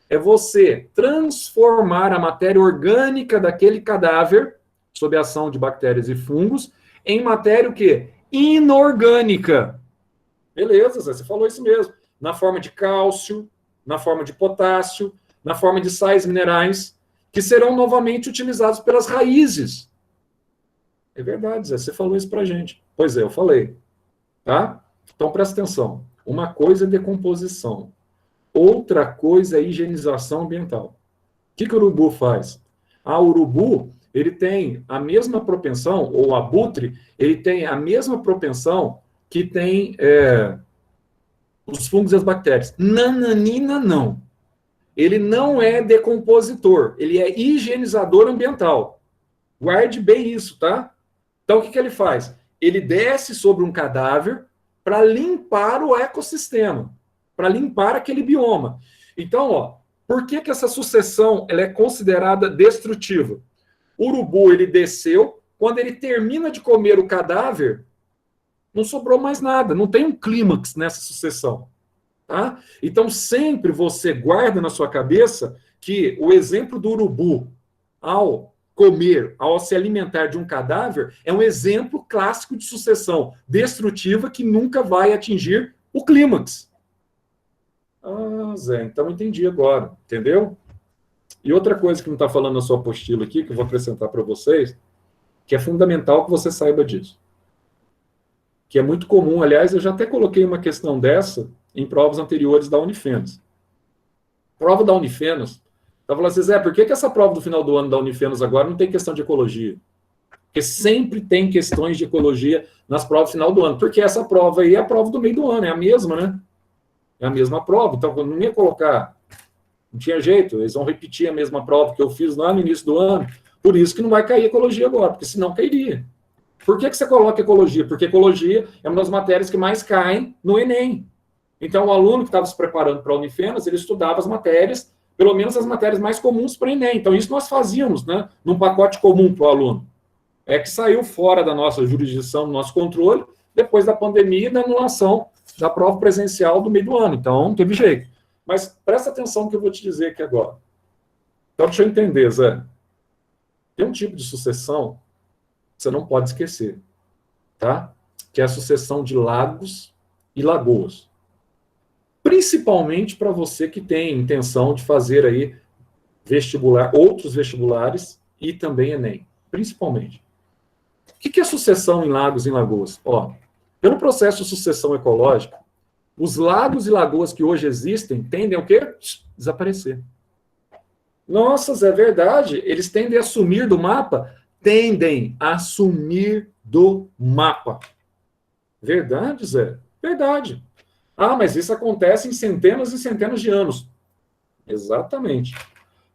É você transformar a matéria orgânica daquele cadáver, sob a ação de bactérias e fungos, em matéria o quê? Inorgânica. Beleza, Zé, você falou isso mesmo. Na forma de cálcio, na forma de potássio, na forma de sais minerais, que serão novamente utilizados pelas raízes. É verdade, Zé, você falou isso pra gente. Pois é, eu falei. Tá? Então, presta atenção. Uma coisa é decomposição. Outra coisa é higienização ambiental. O que o urubu faz? O urubu, ele tem a mesma propensão, ou o abutre, ele tem a mesma propensão que tem os fungos e as bactérias. Nananina, não. Ele não é decompositor, ele é higienizador ambiental. Guarde bem isso, tá? Então, o que ele faz? Ele desce sobre um cadáver para limpar o ecossistema, para limpar aquele bioma. Então, por que essa sucessão ela é considerada destrutiva? O urubu, ele desceu, quando ele termina de comer o cadáver, não sobrou mais nada, não tem um clímax nessa sucessão. Tá? Então, sempre você guarda na sua cabeça que o exemplo do urubu, ao comer, ao se alimentar de um cadáver, é um exemplo clássico de sucessão destrutiva que nunca vai atingir o clímax. Zé, então entendi agora, entendeu? E outra coisa que não está falando na sua apostila aqui, que eu vou acrescentar para vocês, que é fundamental que você saiba disso. Que é muito comum, aliás, eu já até coloquei uma questão dessa em provas anteriores da Unifenas. Prova da Unifenas, eu falei assim, Zé, por que essa prova do final do ano da Unifenas agora não tem questão de ecologia? Porque sempre tem questões de ecologia nas provas do final do ano, porque essa prova aí é a prova do meio do ano, é a mesma, né? É a mesma prova, então eu não ia colocar, não tinha jeito, eles vão repetir a mesma prova que eu fiz lá no início do ano, por isso que não vai cair ecologia agora, porque senão cairia. Por que você coloca ecologia? Porque ecologia é uma das matérias que mais caem no Enem. Então, o aluno que estava se preparando para a Unifenas, ele estudava as matérias, pelo menos as matérias mais comuns para o Enem. Então, isso nós fazíamos, né, num pacote comum para o aluno. É que saiu fora da nossa jurisdição, do nosso controle, depois da pandemia e da anulação da prova presencial do meio do ano. Então, não teve jeito. Mas presta atenção no que eu vou te dizer aqui agora. Então, deixa eu entender, Zé. Tem um tipo de sucessão que você não pode esquecer, tá? Que é a sucessão de lagos e lagoas. Principalmente para você que tem intenção de fazer aí vestibular, outros vestibulares e também Enem, principalmente. O que é sucessão em lagos e em lagoas? Pelo processo de sucessão ecológica, Os lagos e lagoas que hoje existem tendem a quê? Desaparecer. Nossa, é verdade. Eles tendem a sumir do mapa? Tendem a sumir do mapa. Verdade, Zé? Verdade. Ah, mas isso acontece em centenas e centenas de anos. Exatamente.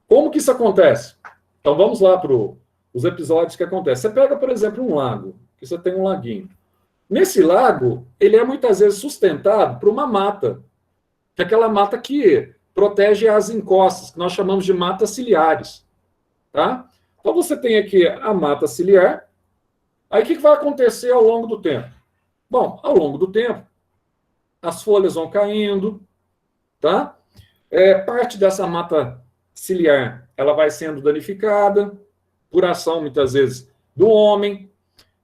Como que isso acontece? Então vamos lá para os episódios que acontecem. Você pega, por exemplo, um lago, que você tem um laguinho. Nesse lago, ele é muitas vezes sustentado por uma mata, que é aquela mata que protege as encostas, que nós chamamos de matas ciliares. Tá? Então você tem aqui a mata ciliar. Aí o que vai acontecer ao longo do tempo? Bom, ao longo do tempo, as folhas vão caindo, tá? Parte dessa mata ciliar, ela vai sendo danificada, por ação, muitas vezes, do homem.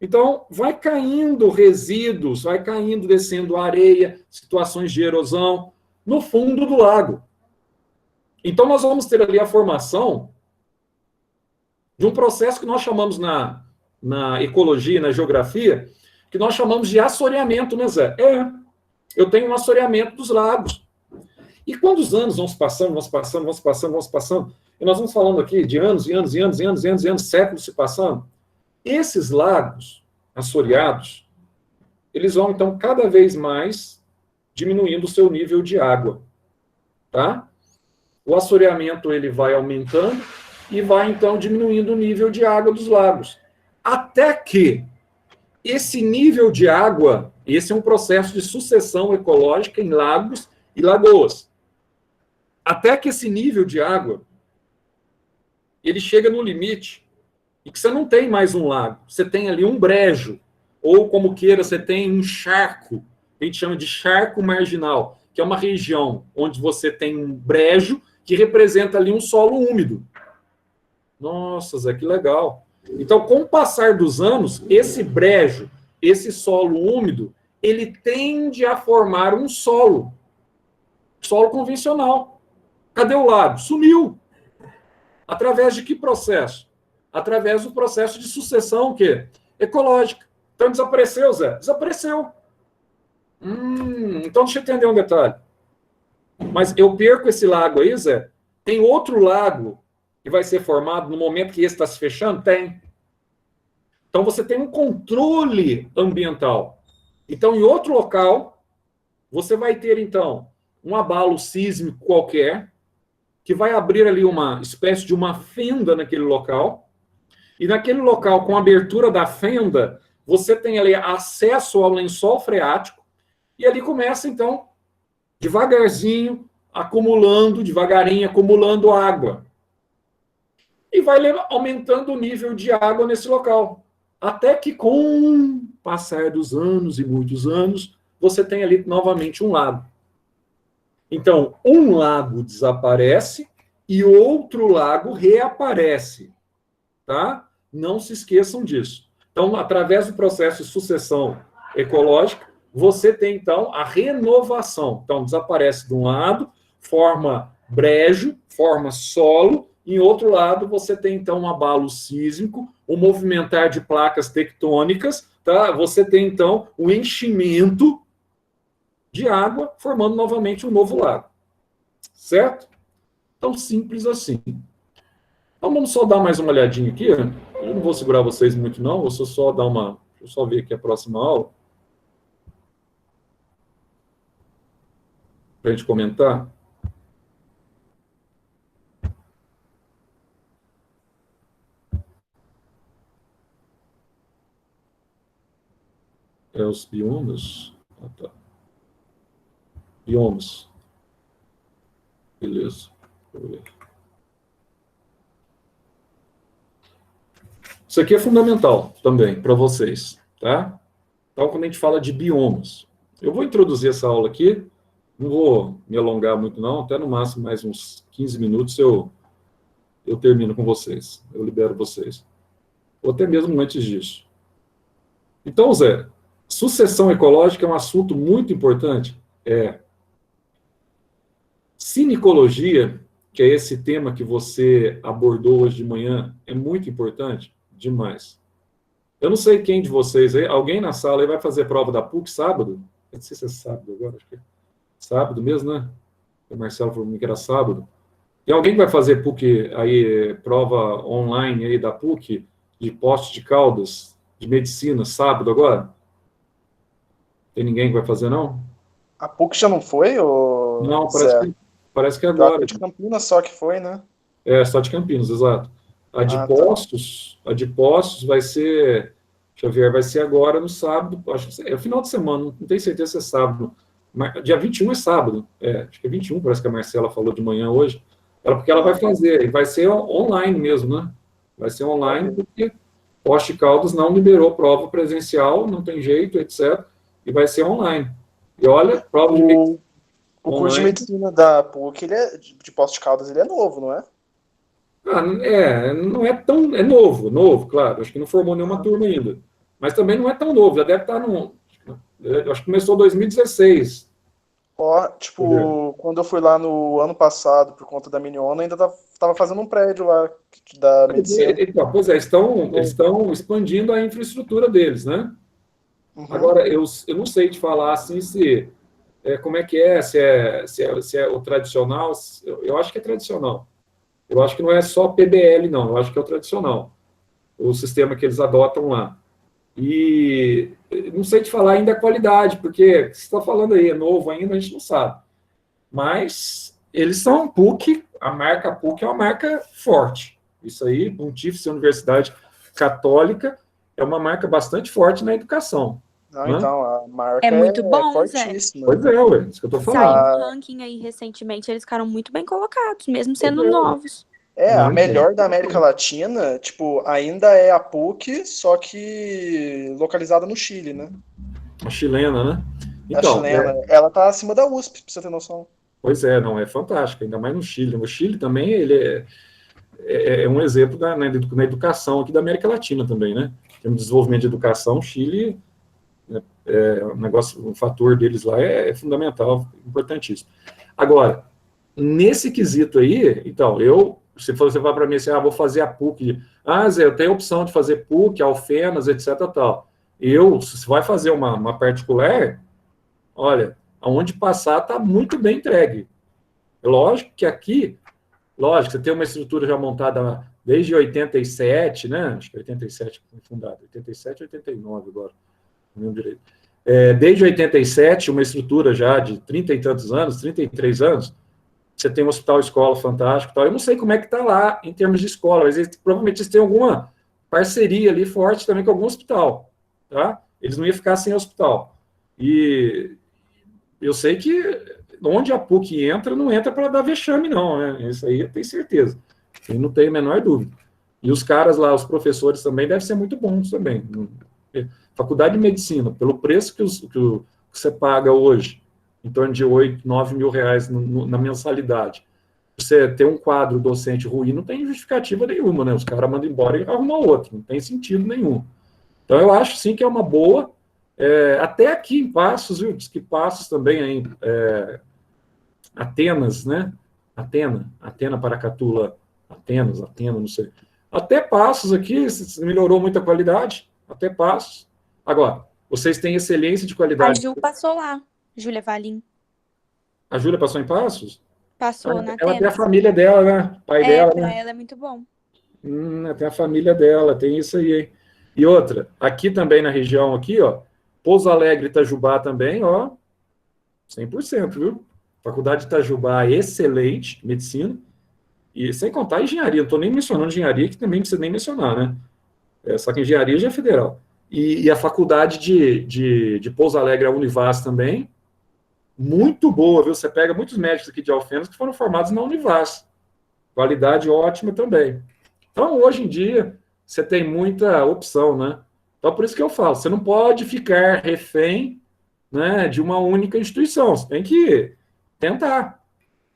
Então, vai caindo resíduos, vai caindo, descendo areia, situações de erosão, no fundo do lago. Então, nós vamos ter ali a formação de um processo que nós chamamos na ecologia, na geografia, que nós chamamos de assoreamento, né, Zé? Eu tenho um assoreamento dos lagos. E quando os anos vão se passando, e nós vamos falando aqui de anos, séculos se passando, esses lagos assoreados, eles vão, então, cada vez mais diminuindo o seu nível de água, tá? O assoreamento, ele vai aumentando e vai, então, diminuindo o nível de água dos lagos. Até que esse nível de água, esse é um processo de sucessão ecológica em lagos e lagoas. Até que esse nível de água, ele chega no limite, e que você não tem mais um lago, você tem ali um brejo, ou como queira, você tem um charco, a gente chama de charco marginal, que é uma região onde você tem um brejo que representa ali um solo úmido. Nossa, Zé, que legal. Então, com o passar dos anos, esse brejo, esse solo úmido, ele tende a formar um solo convencional. Cadê o lago? Sumiu. Através de que processo? Através do processo de sucessão o quê? Ecológica. Então desapareceu, Zé? Desapareceu. Então deixa eu entender um detalhe. Mas eu perco esse lago aí, Zé? Tem outro lago que vai ser formado no momento que esse está se fechando? Tem. Então você tem um controle ambiental. Então, em outro local, você vai ter, então, um abalo sísmico qualquer, que vai abrir ali uma espécie de uma fenda naquele local, e naquele local, com a abertura da fenda, você tem ali acesso ao lençol freático, e ali começa, então, devagarzinho, devagarinho, acumulando água. E vai aumentando o nível de água nesse local. Até que, com o passar dos anos e muitos anos, você tem ali novamente um lago. Então, um lago desaparece e outro lago reaparece, tá? Não se esqueçam disso. Então, através do processo de sucessão ecológica, você tem, então, a renovação. Então, desaparece de um lado, forma brejo, forma solo, e em outro lado, você tem, então, um abalo sísmico, um movimentar de placas tectônicas, tá? Você tem, então, um enchimento de água, formando novamente um novo lago. Certo? Tão simples assim. Então vamos só dar mais uma olhadinha aqui. Eu não vou segurar vocês muito, não. Vou só dar uma. Deixa eu só ver aqui a próxima aula. Para a gente comentar. Os biomas. Ah, tá. Biomas. Beleza. Deixa eu ver. Isso aqui é fundamental também para vocês, tá? Então, quando a gente fala de biomas, eu vou introduzir essa aula aqui, não vou me alongar muito não, até no máximo mais uns 15 minutos eu termino com vocês, eu libero vocês. Ou até mesmo antes disso. Então, Zé, sucessão ecológica é um assunto muito importante? Cinecologia, que é esse tema que você abordou hoje de manhã, é muito importante? Demais. Eu não sei quem de vocês aí, alguém na sala aí vai fazer prova da PUC sábado? Eu não sei se é sábado agora, acho que é. sábado mesmo, né? O Marcelo falou que era sábado. Tem alguém que vai fazer PUC aí, prova online aí da PUC, de Poços de Caldas, de medicina, sábado agora? Tem ninguém que vai fazer, não? A PUC já não foi, ô Não, Zé? parece que é Eu acho que agora. de Campinas só que foi, né? É, só de Campinas, exato. Ah, tá. A de Poços vai ser, deixa eu ver, vai ser agora no sábado, acho que é final de semana, não tenho certeza se é sábado. Dia 21 é sábado, acho que é 21, parece que a Marcela falou de manhã hoje. Porque ela vai Ah, tá. fazer, e vai ser online mesmo, né? Vai ser online, Olha. porque Poste de Caldas não liberou prova presencial, não tem jeito, etc. E vai ser online. E olha, prova de medicina O, o curso de online. medicina da PUC, ele é de Poços de Caldas, ele é novo, não é? Não é tão. É novo, novo, claro. Acho que não formou nenhuma Ah, turma ainda. Mas também não é tão novo, já deve estar no. Acho que começou em 2016. ó, Entendeu? tipo, quando eu fui lá no ano passado, por conta da Miniona, ainda tava fazendo um prédio lá da medicina. Então, pois é, eles Novo. estão expandindo a infraestrutura deles, né? Uhum. Agora, eu não sei te falar assim se. Como é que é, se é o tradicional. Eu acho que é tradicional. Eu acho que não é só PBL, não. Eu acho que é o tradicional. O sistema que eles adotam lá. E não sei te falar ainda a qualidade, porque você está falando aí, é novo ainda, a gente não sabe. Mas eles são PUC, a marca PUC é uma marca forte. Isso aí, Pontífice Universidade Católica, é uma marca bastante forte na educação. Não, Né? então, a É marca muito é bom, Zé. fortíssima. Pois é, ué, isso que eu estou Saiu falando. um A, ranking aí recentemente, eles ficaram muito bem colocados, mesmo Pois sendo é, ué. novos. a Não, então. melhor da América Latina, tipo, ainda é a PUC, só que localizada no Chile, né? A chilena, né? A Então, chilena. Ela tá acima da USP, pra você ter noção. pois é, não, é fantástico, ainda mais no Chile. O Chile também, ele é um exemplo na educação aqui da América Latina também, né? Tem um desenvolvimento de educação, o Chile, né, um negócio, um fator deles lá é fundamental, importantíssimo. Agora, nesse quesito aí, então, se você vai para mim assim, vou fazer a PUC, Zé, eu tenho a opção de fazer PUC, Alfenas, etc, tal. Se vai fazer uma particular, olha, aonde passar está muito bem entregue. Lógico que aqui, lógico, você tem uma estrutura já montada desde 87, né? Acho que 87 foi fundado, 87, 89 agora, não lembro direito. Desde 87, uma estrutura já de 30 e tantos anos, 33 anos, você tem um hospital-escola fantástico e tal. Eu não sei como é que está lá em termos de escola, mas provavelmente eles têm alguma parceria ali forte também com algum hospital, tá? Eles não iam ficar sem hospital. E eu sei que onde a PUC entra, não entra para dar vexame, não, né? Isso aí eu tenho certeza. Eu não tenho a menor dúvida. E os caras lá, os professores também, devem ser muito bons também. Faculdade de Medicina, pelo preço que você paga hoje, em torno de 8, 9 mil reais na mensalidade, você ter um quadro docente ruim, não tem justificativa nenhuma, né? Os caras mandam embora e arrumam outro, não tem sentido nenhum. Então, eu acho sim que é uma boa. Até aqui em Passos, viu? Diz que Passos também aí, Atenas, né? Atena Paracatula, Atena, não sei. Até Passos aqui melhorou muito a qualidade, até Passos. Agora, vocês têm excelência de A qualidade. Ju passou lá, Júlia Valim. A Júlia passou em Passos? Passou na Ela tem a Atenas. família dela, né? O pai É, dela, pra né? ela é muito bom. Tem a família dela, tem isso aí, hein? E outra, aqui também na região, aqui, ó, Pouso Alegre e Itajubá também, ó, 100%, viu? Faculdade de Itajubá, excelente, medicina, e sem contar a engenharia, não estou nem mencionando engenharia, que também não precisa nem mencionar, né? Só que engenharia já é federal. E a faculdade de Pouso Alegre, a Univas também, muito boa, viu? Você pega muitos médicos aqui de Alfenas que foram formados na Univas, qualidade ótima também. Então, hoje em dia, você tem muita opção, né? Então, por isso que eu falo, você não pode ficar refém, né, de uma única instituição, você tem que tentar.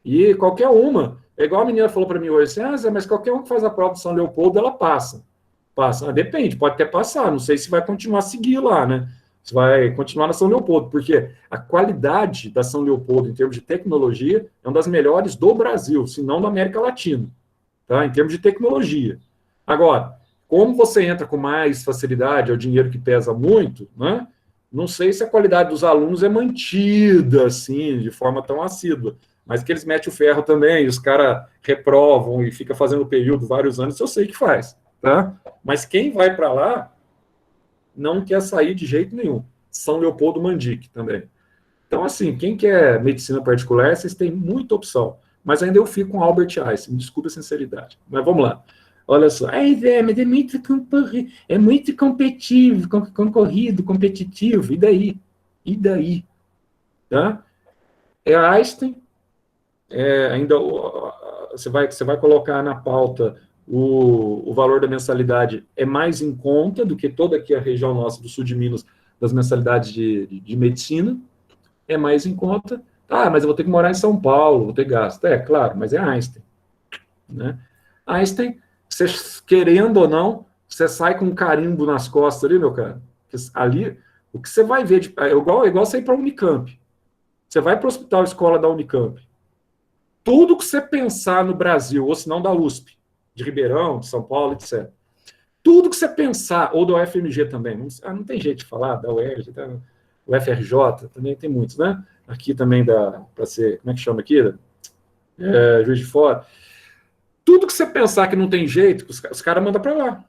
E qualquer uma, é igual a menina falou para mim hoje, assim, Zé, mas qualquer um que faz a prova de São Leopoldo, ela passa. Passa. Depende, pode até passar, não sei se vai continuar a seguir lá, né? Se vai continuar na São Leopoldo, porque a qualidade da São Leopoldo, em termos de tecnologia, é uma das melhores do Brasil, se não da América Latina, tá? Em termos de tecnologia. Agora, como você entra com mais facilidade, é o dinheiro que pesa muito, né? Não sei se a qualidade dos alunos é mantida, assim, de forma tão assídua, mas que eles metem o ferro também, e os caras reprovam e fica fazendo período vários anos, eu sei que faz, tá? Mas quem vai para lá não quer sair de jeito nenhum. São Leopoldo Mandic também. Então, assim, quem quer medicina particular, vocês têm muita opção. Mas ainda eu fico com Albert Einstein, me desculpe a sinceridade. Mas vamos lá. Olha só. Mas é muito competitivo, concorrido, competitivo. E daí? E daí? Tá? É Einstein, ainda você vai colocar na pauta o valor da mensalidade é mais em conta do que toda aqui a região nossa do sul de Minas, das mensalidades de medicina, é mais em conta. Ah, mas eu vou ter que morar em São Paulo, vou ter gasto. É, claro, mas é Einstein. Né? Einstein, você, querendo ou não, você sai com um carimbo nas costas ali, meu cara. Ali, o que você vai ver, é igual você ir para a Unicamp. Você vai para o hospital escola da Unicamp. Tudo que você pensar no Brasil, ou se não da USP, de Ribeirão, de São Paulo, etc. Tudo que você pensar, ou da UFMG também, não tem jeito de falar, da UERJ, o FRJ, também tem muitos, né? Aqui também para ser, como é que chama aqui? Juiz de Fora. Tudo que você pensar que não tem jeito, os caras mandam para lá.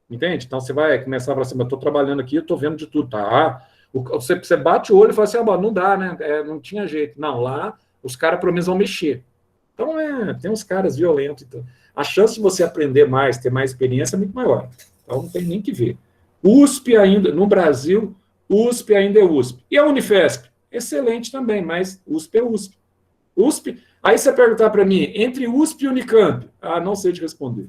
Entende? Então você vai começar a falar assim, eu estou trabalhando aqui, eu estou vendo de tudo, tá? Você bate o olho e fala assim, não dá, né? Não tinha jeito. Não, lá os caras pelo menos vão mexer. Então, tem uns caras violentos. Então, a chance de você aprender mais, ter mais experiência é muito maior. Então, não tem nem que ver. USP ainda, no Brasil, USP ainda é USP. E a Unifesp? Excelente também, mas USP é USP. USP, aí você perguntar para mim, entre USP e Unicamp? Não sei te responder.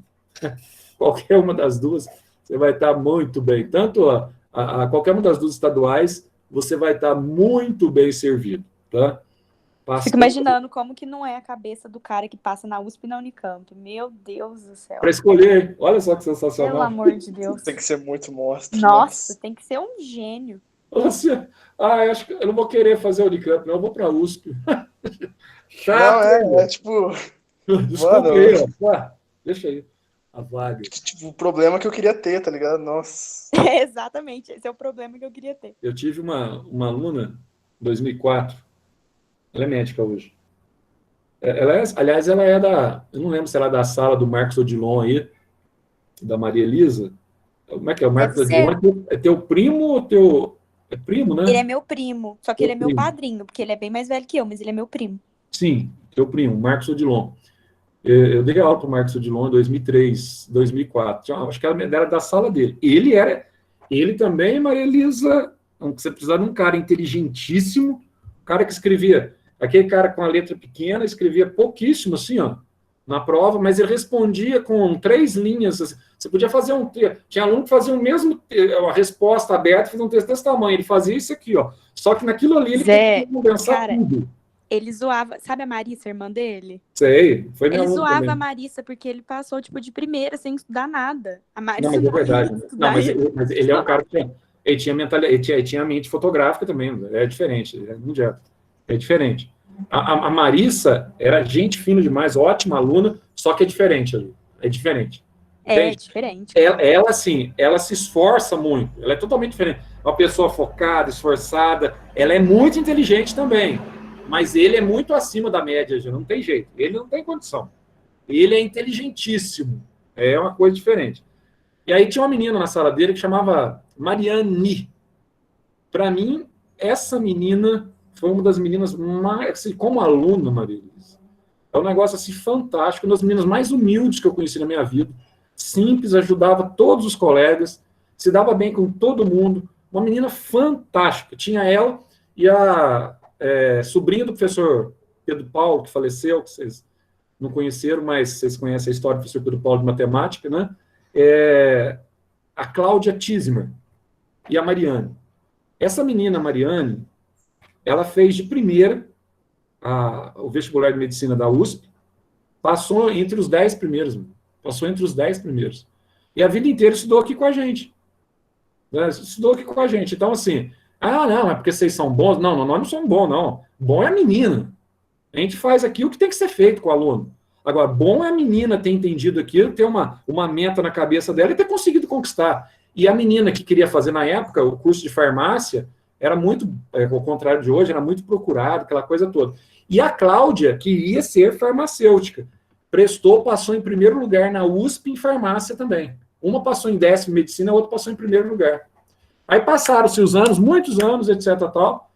Qualquer uma das duas, você vai estar muito bem. Tanto a qualquer uma das duas estaduais, você vai estar muito bem servido, tá? Fico imaginando como que não é a cabeça do cara que passa na USP e na Unicamp. Meu Deus do céu. Para escolher, olha só que sensacional. Pelo amor de Deus. Tem que ser muito monstro. Nossa, tem que ser um gênio. Você, acho que eu não vou querer fazer Unicamp, não, eu vou para a USP. Chato. Não, tipo... Desculpa aí, ó. Deixa aí a vaga. Tipo, o problema que eu queria ter, tá ligado? Nossa. Exatamente, esse é o problema que eu queria ter. Eu tive uma aluna, em 2004, ela é médica hoje. Aliás, ela é eu não lembro se ela é da sala do Marcos Odilon aí, da Maria Elisa. Como é que é? O Marcos Odilon é teu primo ou teu... É primo, né? Ele é meu primo, só que ele é meu padrinho, porque ele é bem mais velho que eu, mas ele é meu primo. Sim, teu primo, Marcos Odilon. Eu dei aula para o Marcos Odilon em 2003, 2004. Acho que era da sala dele. Ele também, Maria Elisa, você precisava de um cara inteligentíssimo, um cara que escrevia, aquele cara com a letra pequena, escrevia pouquíssimo, assim, ó, na prova, mas ele respondia com 3 linhas. Você podia fazer tinha aluno que fazia a resposta aberta, fazia um texto desse tamanho, ele fazia isso aqui, ó. Só que naquilo ali ele podia condensar tudo. Ele zoava, sabe a Marissa, irmã dele? Sei, foi minha aluna. Ele zoava também. A Marissa porque ele passou, tipo, de primeira, sem estudar nada. A Marissa não, mas é verdade. Não, mas ele é um cara que ele tinha mentalidade, ele tinha a mente fotográfica também, é diferente, é diferente. A Marissa era gente fina demais, ótima aluna, só que é diferente ali, é diferente. É diferente. Ela, assim, ela se esforça muito, ela é totalmente diferente. Uma pessoa focada, esforçada, ela é muito inteligente também. Mas ele é muito acima da média, já não tem jeito. Ele não tem condição. Ele é inteligentíssimo. É uma coisa diferente. E aí tinha uma menina na sala dele que chamava Mariane. Para mim, essa menina foi uma das meninas mais... Assim, como aluna, Maria Elisa, é um negócio assim, fantástico. Uma das meninas mais humildes que eu conheci na minha vida. Simples, ajudava todos os colegas. Se dava bem com todo mundo. Uma menina fantástica. Tinha ela e a... sobrinha do professor Pedro Paulo, que faleceu, que vocês não conheceram, mas vocês conhecem a história do professor Pedro Paulo de matemática, né? A Cláudia Tismer e a Mariane. Essa menina, Mariane, ela fez de primeira o vestibular de medicina da USP, passou entre os 10 primeiros. Passou entre os 10 primeiros. E a vida inteira estudou aqui com a gente. Né? Estudou aqui com a gente. Então, assim... não, é porque vocês são bons. Não, nós não somos bons, não. Bom é a menina. A gente faz aqui o que tem que ser feito com o aluno. Agora, bom é a menina ter entendido aquilo, ter uma meta na cabeça dela e ter conseguido conquistar. E a menina que queria fazer na época o curso de farmácia era muito, ao contrário de hoje, era muito procurado, aquela coisa toda. E a Cláudia queria ser farmacêutica. Prestou, passou em primeiro lugar na USP em farmácia também. Uma passou em 10º em medicina, a outra passou em primeiro lugar. Aí passaram-se os anos, muitos anos, etc. Tal.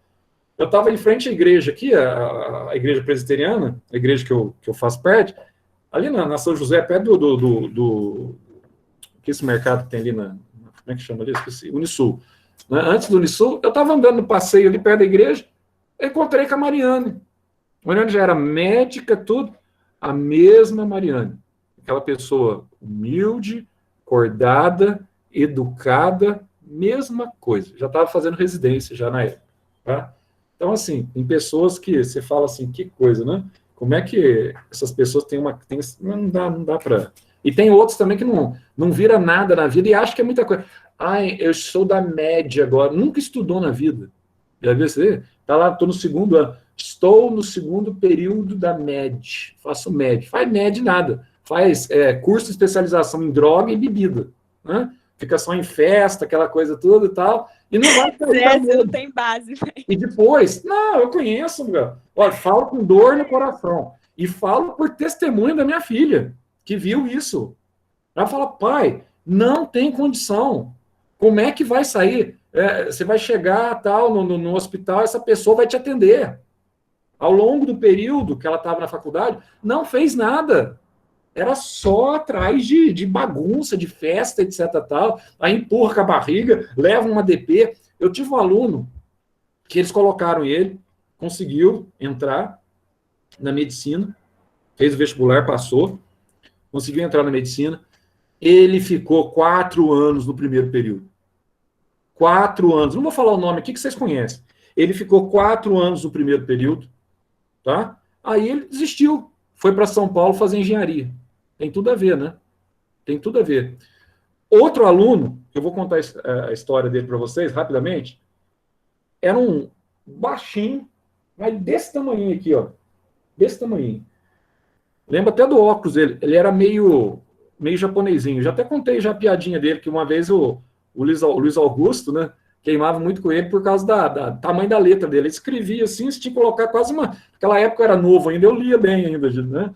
Eu estava em frente à igreja aqui, a igreja presbiteriana, a igreja que eu faço parte, ali na São José, perto que esse mercado que tem ali como é que chama ali? Esqueci, Unisul. Né? Antes do Unisul, eu estava andando no passeio ali perto da igreja, encontrei com a Mariane. A Mariane já era médica, tudo. A mesma Mariane. Aquela pessoa humilde, acordada, educada, mesma coisa. Já estava fazendo residência já na época. Tá? Então, assim, tem pessoas que você fala assim, que coisa, né? Como é que essas pessoas têm uma... não dá para... E tem outros também que não vira nada na vida e acham que é muita coisa. Ai, eu sou da média agora. Nunca estudou na vida. Já viu você? Tá lá, estou no 2º ano. Estou no 2º período da MED. Faço MED. Faz MED nada. Faz curso de especialização em droga e bebida. Né? Fica só em festa, aquela coisa toda e tal. E não vai fazer. Você não tem base, velho. E depois, não, eu conheço, meu. Olha, falo com dor no coração. E falo por testemunho da minha filha, que viu isso. Ela fala, pai, não tem condição. Como é que vai sair? Você vai chegar tal no hospital, essa pessoa vai te atender. Ao longo do período que ela estava na faculdade, não fez nada. Era só atrás de bagunça, de festa, etc. Tal. Aí empurra com a barriga, leva uma DP. Eu tive um aluno que eles colocaram ele, conseguiu entrar na medicina, fez o vestibular, passou, conseguiu entrar na medicina. Ele ficou 4 anos no primeiro período. 4 anos. Não vou falar o nome aqui que vocês conhecem. Ele ficou 4 anos no primeiro período. Tá? Aí ele desistiu. Foi para São Paulo fazer engenharia. Tem tudo a ver, né? Tem tudo a ver. Outro aluno, eu vou contar a história dele para vocês rapidamente, era um baixinho, mas desse tamanho aqui, ó. Desse tamanho. Lembro até do óculos dele. Ele era meio japonesinho. Já até contei já a piadinha dele, que uma vez o Luiz Augusto, né, queimava muito com ele por causa da tamanho da letra dele. Ele escrevia assim, você tinha que colocar quase uma... Naquela época eu era novo ainda, eu lia bem ainda, né?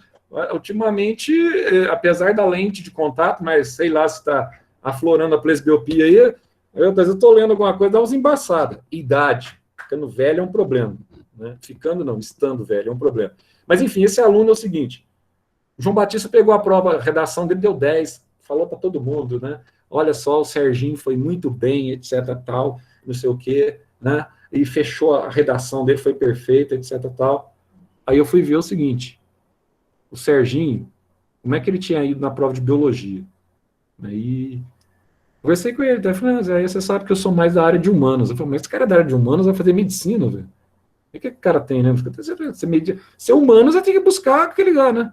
Ultimamente, apesar da lente de contato, mas sei lá se está aflorando a presbiopia aí, às vezes eu estou lendo alguma coisa, dá uns embaçadas. Idade. Ficando velho é um problema. Né? Ficando não, estando velho é um problema. Mas enfim, esse aluno é o seguinte, o João Batista pegou a prova, a redação dele deu 10, falou para todo mundo, né? Olha só, o Serginho foi muito bem, etc, tal, não sei o quê, né? E fechou a redação dele, foi perfeita, etc, tal. Aí eu fui ver o seguinte, o Serginho, como é que ele tinha ido na prova de biologia? Aí conversei com ele, tá? Falei, aí você sabe que eu sou mais da área de humanos. Eu falei, mas esse cara é da área de humanos vai fazer medicina, velho. O que o cara tem, né? Ser humano, você tem que buscar aquele lugar, né?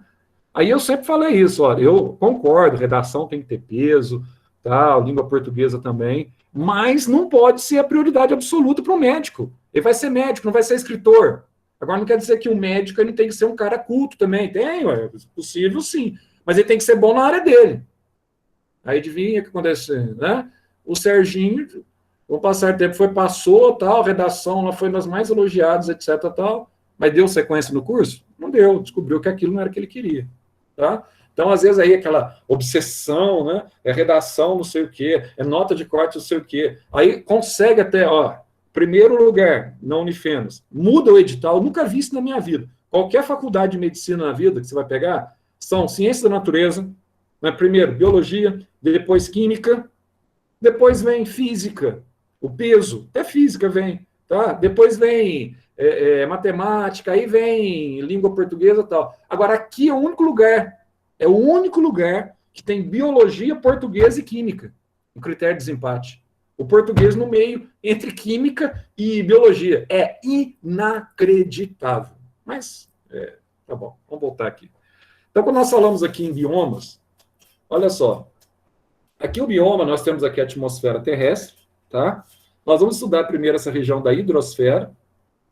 Aí eu sempre falei isso, olha, eu concordo, redação tem que ter peso, tá, língua portuguesa também, mas não pode ser a prioridade absoluta para o médico. Ele vai ser médico, não vai ser escritor. Agora não quer dizer que o médico ele tem que ser um cara culto também. Tem, é possível sim, mas ele tem que ser bom na área dele. Aí adivinha o que aconteceu, né? O Serginho, com o passar do tempo, passou, tal, redação, ela foi nas mais elogiadas, etc, tal, mas deu sequência no curso? Não deu, descobriu que aquilo não era o que ele queria. Tá? Então, às vezes, aí aquela obsessão, né? É redação, não sei o quê, é nota de corte, não sei o quê. Aí consegue até, ó, primeiro lugar na Unifenas, muda o edital, eu nunca vi isso na minha vida. Qualquer faculdade de medicina na vida que você vai pegar, são ciências da natureza, né? Primeiro, biologia, depois química, depois vem física, o peso, até física vem, tá? Depois vem matemática, aí vem língua portuguesa e tal. Agora, aqui é o único lugar que tem biologia, português e química, o critério de desempate. O português no meio, entre química e biologia. É inacreditável. Mas, tá bom, vamos voltar aqui. Então, quando nós falamos aqui em biomas, olha só, aqui o bioma, nós temos aqui a atmosfera terrestre, tá? Nós vamos estudar primeiro essa região da hidrosfera,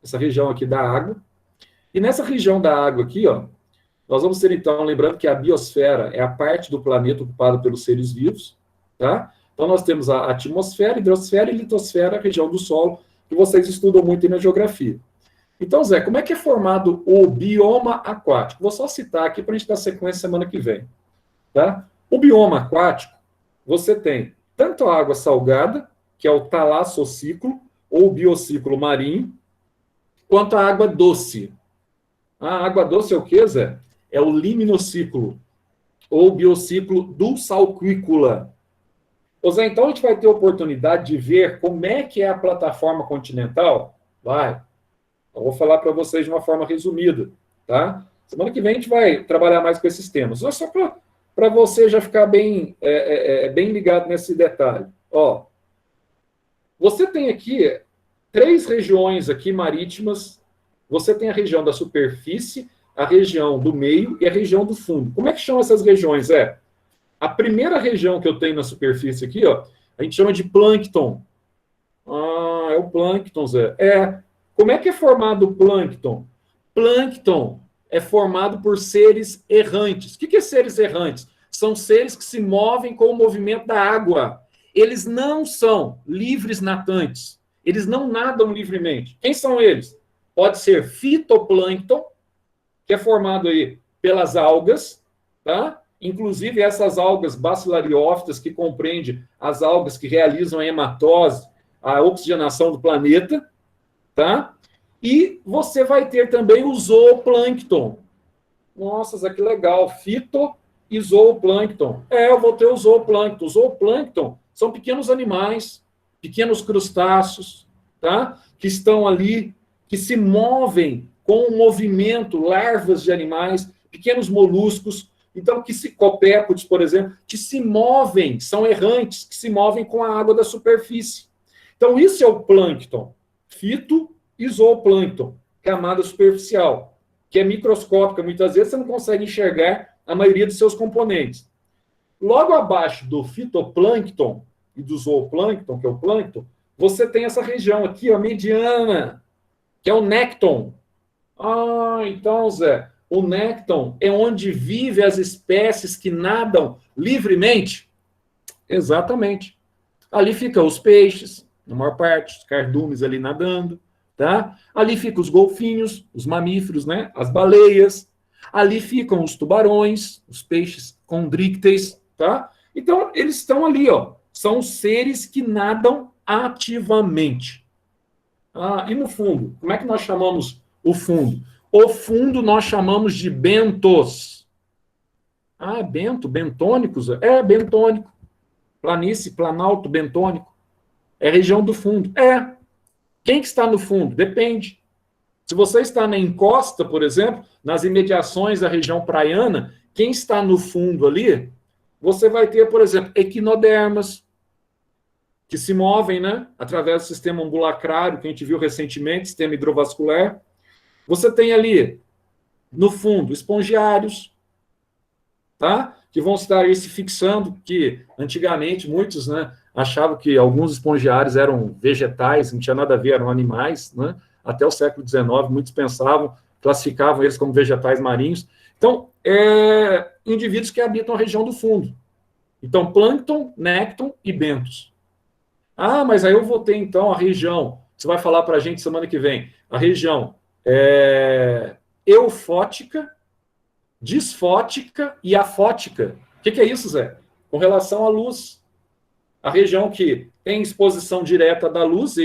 essa região aqui da água. E nessa região da água aqui, ó, nós vamos ter, então, lembrando que a biosfera é a parte do planeta ocupada pelos seres vivos, tá? Então, nós temos a atmosfera, hidrosfera e litosfera, a região do solo, que vocês estudam muito aí na geografia. Então, Zé, como é que é formado o bioma aquático? Vou só citar aqui para a gente dar sequência semana que vem. Tá? O bioma aquático, você tem tanto a água salgada, que é o talassociclo, ou biociclo marinho, quanto a água doce. A água doce é o que, Zé? É o liminociclo, ou biociclo dulsalquícola. Ô Zé, então a gente vai ter a oportunidade de ver como é que é a plataforma continental? Vai. Eu vou falar para vocês de uma forma resumida, tá? Semana que vem a gente vai trabalhar mais com esses temas. Só para você já ficar bem, bem ligado nesse detalhe. Ó, você tem aqui 3 regiões aqui marítimas. Você tem a região da superfície, a região do meio e a região do fundo. Como é que chamam essas regiões? A primeira região que eu tenho na superfície aqui, ó, a gente chama de plâncton. Ah, é o plâncton, Zé. Como é que é formado o plâncton? Plâncton é formado por seres errantes. O que é seres errantes? São seres que se movem com o movimento da água. Eles não são livres natantes. Eles não nadam livremente. Quem são eles? Pode ser fitoplâncton, que é formado aí pelas algas, tá? Inclusive essas algas bacilariófitas, que compreende as algas que realizam a hematose, a oxigenação do planeta, tá? E você vai ter também o zooplâncton. Nossa, que legal. Fito e zooplâncton. Eu vou ter o zooplâncton. O zooplâncton são pequenos animais, pequenos crustáceos, tá? Que estão ali, que se movem com o movimento, larvas de animais, pequenos moluscos, então, copépodes, por exemplo, que se movem, são errantes, que se movem com a água da superfície. Então, isso é o plâncton. Fito e zooplâncton, camada superficial, que é microscópica. Muitas vezes você não consegue enxergar a maioria dos seus componentes. Logo abaixo do fitoplâncton e do zooplâncton, que é o plâncton, você tem essa região aqui, a mediana, que é o nécton. Ah, então, Zé, o nécton é onde vivem as espécies que nadam livremente? Exatamente. Ali ficam os peixes, na maior parte, os cardumes ali nadando, tá? Ali ficam os golfinhos, os mamíferos, né? As baleias. Ali ficam os tubarões, os peixes condrícteis, tá? Então, eles estão ali, ó. São seres que nadam ativamente. E no fundo? Como é que nós chamamos o fundo? O fundo nós chamamos de bentos. Bento, bentônicos? Bentônico. Planície, planalto, bentônico. É região do fundo. Quem que está no fundo? Depende. Se você está na encosta, por exemplo, nas imediações da região praiana, quem está no fundo ali, você vai ter, por exemplo, equinodermas, que se movem, né, através do sistema ambulacrário, que a gente viu recentemente, sistema hidrovascular. Você tem ali, no fundo, espongiários, tá? Que vão estar aí se fixando, que antigamente muitos, né, achavam que alguns espongiários eram vegetais, não tinha nada a ver, eram animais, né? Até o século XIX, muitos pensavam, classificavam eles como vegetais marinhos. Então, indivíduos que habitam a região do fundo. Então, plâncton, nécton e bentos. Mas aí eu vou ter, então, a região, você vai falar para a gente semana que vem, a região eufótica, disfótica e afótica. O que é isso, Zé? Com relação à luz. A região que tem exposição direta da luz,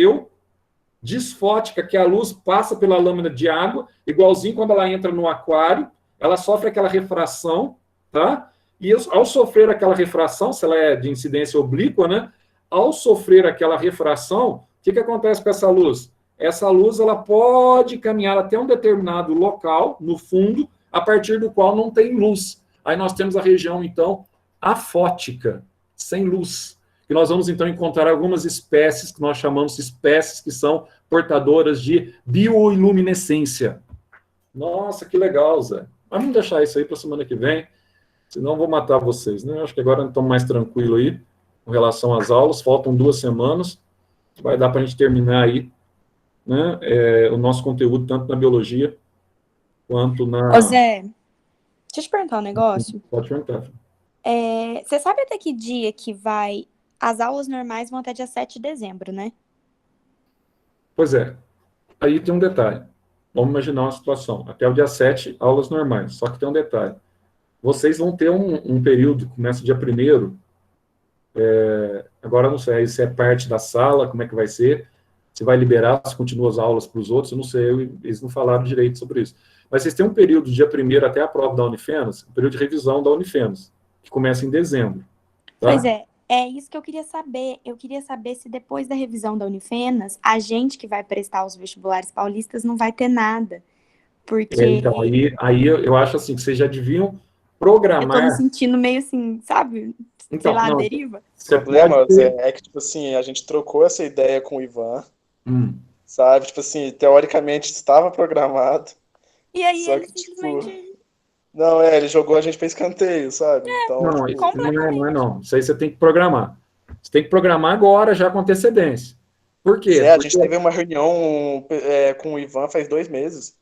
disfótica, que a luz passa pela lâmina de água, igualzinho quando ela entra no aquário, ela sofre aquela refração, tá? E ao sofrer aquela refração, se ela é de incidência oblíqua, né? Ao sofrer aquela refração, o que acontece com essa luz? Essa luz ela pode caminhar até um determinado local, no fundo, a partir do qual não tem luz. Aí nós temos a região, então, afótica, sem luz. E nós vamos, então, encontrar algumas espécies, que nós chamamos de espécies que são portadoras de bioiluminescência. Nossa, que legal, Zé. Mas vamos deixar isso aí para a semana que vem, senão eu vou matar vocês, né? Acho que agora estamos mais tranquilos aí, com relação às aulas, faltam 2 semanas, vai dar para a gente terminar aí, né, o nosso conteúdo, tanto na biologia, quanto na... Ô Zé, deixa eu te perguntar um negócio. Pode perguntar. Você sabe até que dia que vai as aulas normais vão até dia 7 de dezembro, né? Pois é. Aí tem um detalhe. Vamos imaginar uma situação. Até o dia 7, aulas normais. Só que tem um detalhe. Vocês vão ter um período, começa dia 1º. Agora eu não sei se é parte da sala, como é que vai ser. Se vai liberar, se continua as aulas para os outros, eu não sei. Eles não falaram direito sobre isso. Mas vocês têm um período, dia 1º até a prova da Unifenas, um período de revisão da Unifenas, que começa em dezembro. Tá? Pois é isso que eu queria saber. Eu queria saber se depois da revisão da Unifenas, a gente que vai prestar os vestibulares paulistas não vai ter nada. Porque Então, aí eu acho assim, que vocês já deviam eu tô programar. me sentindo meio assim, sabe? Sei Então, lá, não, deriva. O problema é que, tipo assim, a gente trocou essa ideia com o Ivan, sabe? Tipo assim, teoricamente estava programado, E aí só ele que, tipo, simplesmente. não, ele jogou a gente pra escanteio, sabe? Então, Não, tipo, isso não é não. Isso aí você tem que programar. Você tem que programar agora, já com antecedência. Por quê? a gente teve uma reunião com o Ivan faz 2 meses.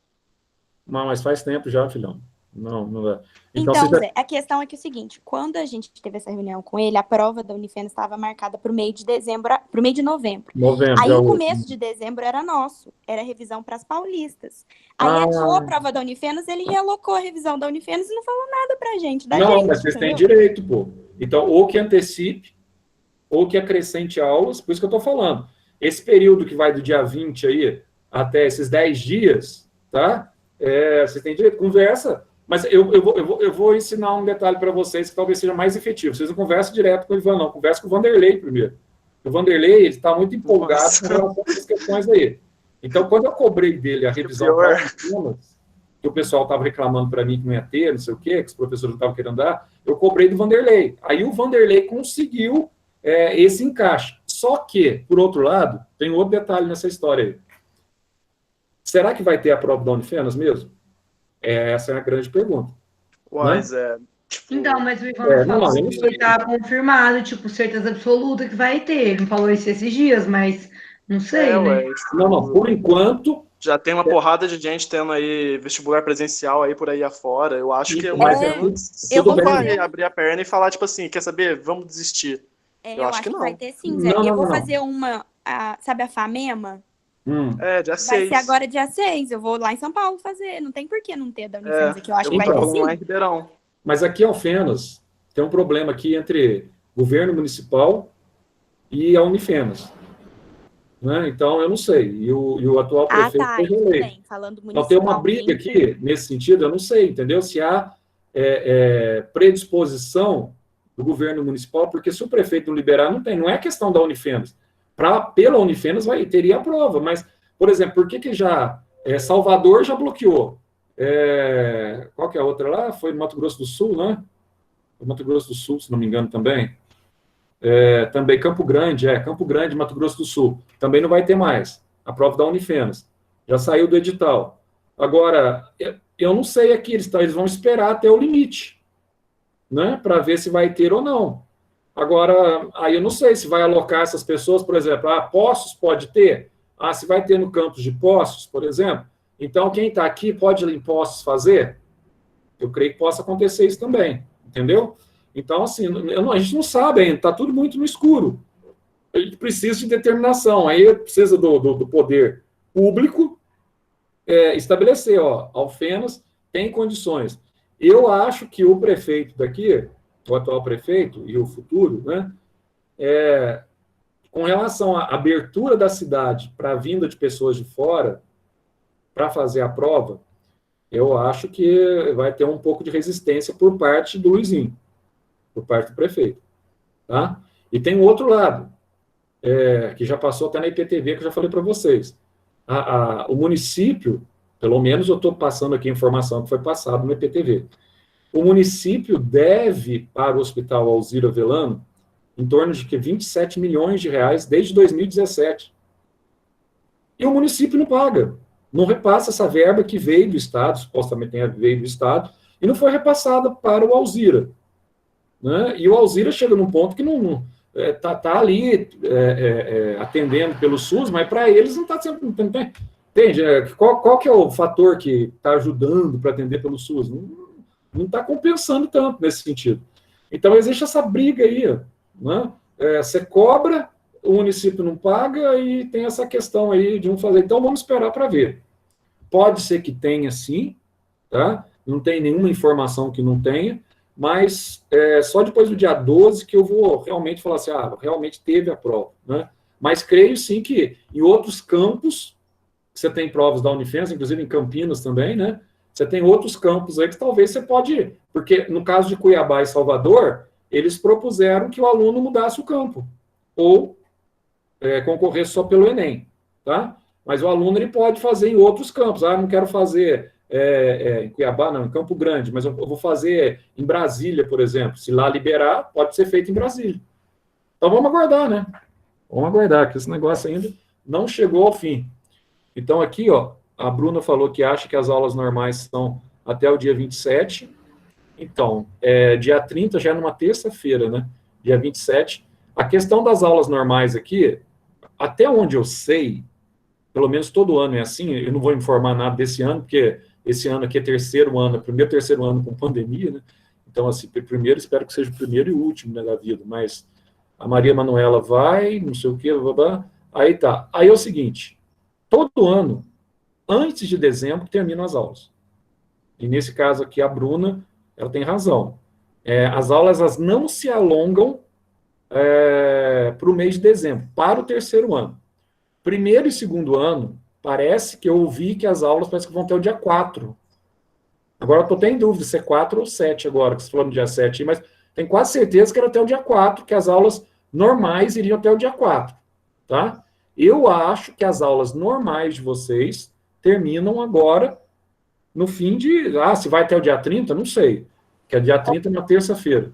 Não, mas faz tempo já, filhão. Não é. Então, você já... Zé, a questão é que é o seguinte, quando a gente teve essa reunião com ele, a prova da Unifenas estava marcada para o meio de dezembro, para o meio de novembro. Novembro, Aí já o hoje. começo de dezembro era nosso, era revisão para as paulistas. Aí adiou a prova da Unifenas, ele realocou a revisão da Unifenas e não falou nada pra gente. Não, mas vocês têm direito, pô. Então, ou que antecipe, ou que acrescente aulas, por isso que eu estou falando. Esse período que vai do dia 20 aí até esses 10 dias, tá? Vocês têm direito, conversa. Mas eu vou ensinar um detalhe para vocês que talvez seja mais efetivo. Vocês não conversam direto com o Ivan, não. Conversa com o Vanderlei primeiro. O Vanderlei, ele está muito empolgado com relação a essas questões aí. Então, quando eu cobrei dele a revisão das temas, que o pessoal estava reclamando para mim que não ia ter, não sei o quê, que os professores não estavam querendo dar, eu cobrei do Vanderlei. Aí o Vanderlei conseguiu esse encaixe. Só que, por outro lado, tem outro detalhe nessa história aí. Será que vai ter a prova da Unifenas mesmo? Essa é a grande pergunta. Mas tipo... Então, mas o Ivan falou que está confirmado, tipo, certeza absoluta que vai ter. Ele não falou isso esses dias, mas não sei, né? Não, por enquanto... Já tem uma porrada de gente tendo aí vestibular presencial aí por aí afora. Eu acho que eu vou abrir a perna e falar, tipo assim, quer saber? Vamos desistir. Eu acho que não. Vai ter sim, Zé. Eu vou fazer uma, sabe a FAMEMA? Dia 6. Vai ser agora dia 6. Eu vou lá em São Paulo fazer. Não tem por que não ter da Unifenas aqui. Eu acho que vai ter sim. Lá em Ribeirão. Mas aqui em Alfenas tem um problema aqui entre governo municipal e a Unifenas. Né? Então, eu não sei. E o atual prefeito foi reeleito. Então, tem uma briga aqui, nesse sentido, eu não sei, entendeu? Se há predisposição do governo municipal, porque se o prefeito não liberar, não é questão da Unifenas. Pela Unifenas teria a prova, mas, por exemplo, por que Salvador já bloqueou? Qual que é a outra lá? Foi no Mato Grosso do Sul, né? Mato Grosso do Sul, se não me engano, também. Também Campo Grande, Mato Grosso do Sul. Também não vai ter mais a prova da Unifenas. Já saiu do edital. Agora, eu não sei aqui, eles vão esperar até o limite, né, para ver se vai ter ou não. Agora, aí eu não sei se vai alocar essas pessoas, por exemplo, Poços pode ter? Se vai ter no campus de Poços, por exemplo, então quem está aqui pode ir em Poços fazer? Eu creio que possa acontecer isso também, entendeu? Então, assim, a gente não sabe ainda, está tudo muito no escuro. A gente precisa de determinação, aí precisa do poder público estabelecer, Alfenas tem condições. Eu acho que o prefeito daqui, o atual prefeito e o futuro, né, com relação à abertura da cidade para a vinda de pessoas de fora para fazer a prova, eu acho que vai ter um pouco de resistência por parte do Luizinho, por parte do prefeito. Tá? E tem um outro lado, que já passou até na IPTV, que eu já falei para vocês. O município, pelo menos eu estou passando aqui a informação que foi passada no IPTV, o município deve para o Hospital Alzira Velano em torno de 27 milhões de reais desde 2017. E o município não paga, não repassa essa verba que veio do Estado, supostamente veio do Estado, e não foi repassada para o Alzira. Né? E o Alzira chega num ponto que não tá ali atendendo pelo SUS, mas para eles não está sendo... Entende? Qual que é o fator que está ajudando para atender pelo SUS? Não está compensando tanto nesse sentido. Então, existe essa briga aí, né? você cobra, o município não paga e tem essa questão aí de um fazer. Então, vamos esperar para ver. Pode ser que tenha, sim, tá? Não tem nenhuma informação que não tenha, mas só depois do dia 12 que eu vou realmente falar assim, realmente teve a prova, né? Mas creio, sim, que em outros campos, você tem provas da Unifesp, inclusive em Campinas também, né? Você tem outros campos aí que talvez você pode ir. Porque no caso de Cuiabá e Salvador, eles propuseram que o aluno mudasse o campo. Ou concorrer só pelo Enem, tá? Mas o aluno ele pode fazer em outros campos. Não quero fazer em Cuiabá, não, em Campo Grande, mas eu vou fazer em Brasília, por exemplo. Se lá liberar, pode ser feito em Brasília. Então vamos aguardar, né? Vamos aguardar, que esse negócio ainda não chegou ao fim. Então aqui, ó, a Bruna falou que acha que as aulas normais estão até o dia 27. Então, dia 30 já é numa terça-feira, né? Dia 27. A questão das aulas normais aqui, até onde eu sei, pelo menos todo ano é assim, eu não vou informar nada desse ano, porque esse ano aqui é terceiro ano com pandemia, né? Então, assim, primeiro, espero que seja o primeiro e o último, né, da vida, mas a Maria Manuela vai, não sei o quê, blá, blá, blá. Aí tá. Aí é o seguinte, todo ano, antes de dezembro, terminam as aulas. E nesse caso aqui, a Bruna, ela tem razão. As aulas, elas não se alongam para o mês de dezembro, para o terceiro ano. Primeiro e segundo ano, parece que eu ouvi que as aulas parece que vão até o dia 4. Agora eu estou até em dúvida se é 4 ou 7 agora, que você falou no dia 7, mas tenho quase certeza que era até o dia 4, que as aulas normais iriam até o dia 4, tá? Eu acho que as aulas normais de vocês terminam agora no fim de... se vai até o dia 30, não sei, que é dia 30 na terça-feira,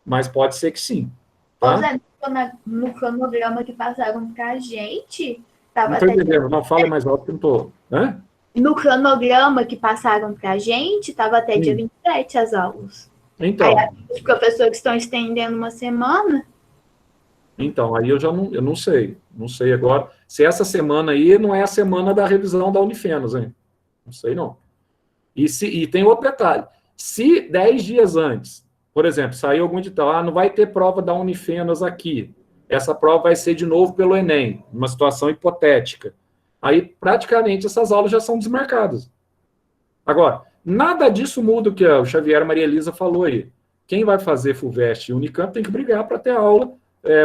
mas pode ser que sim, tá? Zé, no cronograma que passaram pra gente... Não estou entendendo, não, fala mais alto que eu não estou... Né? No cronograma que passaram pra gente, estava até dia 27 as aulas. Então... Aí, os professores estão estendendo uma semana. Então, aí eu não sei. Não sei agora. Se essa semana aí não é a semana da revisão da Unifesp, hein? Não sei, não. E tem outro detalhe. Se 10 dias antes, por exemplo, saiu algum edital, não vai ter prova da Unifesp aqui. Essa prova vai ser de novo pelo Enem, uma situação hipotética. Aí, praticamente, essas aulas já são desmarcadas. Agora, nada disso muda o que o Xavier Maria Elisa falou aí. Quem vai fazer FUVEST e Unicamp tem que brigar para ter aula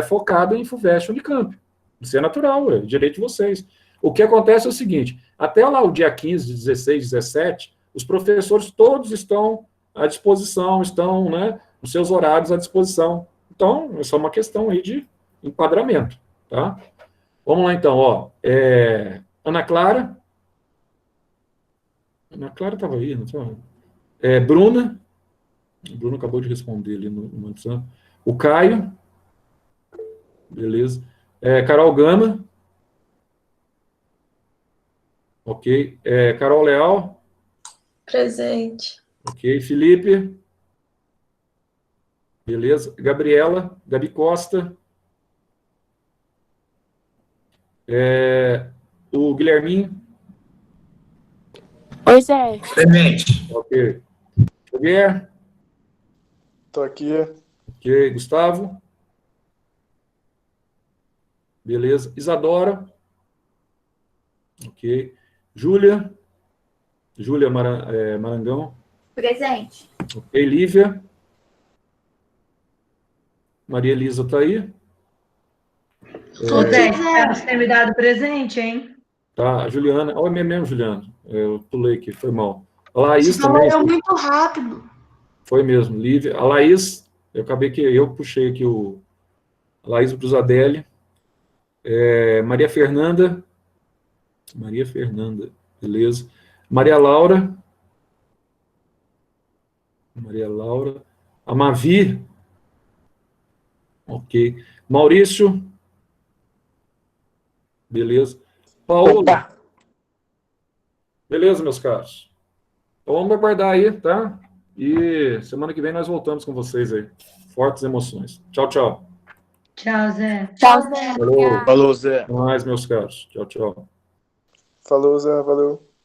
focada em FUVEST e Unicamp. Isso é natural, é direito de vocês. O que acontece é o seguinte, até lá o dia 15, 16, 17, os professores todos estão à disposição, estão, né, nos seus horários à disposição. Então, é só uma questão aí de enquadramento, tá? Vamos lá, então, ó. Ana Clara. Ana Clara estava aí, não estava? Bruna. Bruna acabou de responder ali no WhatsApp. O Caio. Beleza. Carol Gama. Ok. Carol Leal. Presente. Ok. Felipe. Beleza. Gabriela. Gabi Costa. O Guilherminho. Oi, Zé. Presente. Ok. Xavier. Tô aqui. Ok. Gustavo. Beleza. Isadora. Ok. Júlia. Júlia Marangão. Presente. Ok. Lívia. Maria Elisa está aí. Ô, Zé, você tem me dado presente, hein? Tá, a Juliana. Olha, mesmo, Juliana. Eu pulei aqui, foi mal. A Laís também. Falou muito rápido. Foi mesmo. Lívia. A Laís, eu puxei aqui a Laís Brusadelli. Maria Fernanda. Maria Fernanda, beleza. Maria Laura. Maria Laura. A Mavi. Ok. Maurício. Beleza. Paulo. Opa. Beleza, meus caros. Então vamos aguardar aí, tá? E semana que vem nós voltamos com vocês aí. Fortes emoções. Tchau, tchau. Tchau, Zé. Tchau, Zé. Falou. Falou, Zé. Até mais, meus caros. Tchau, tchau. Falou, Zé. Valeu.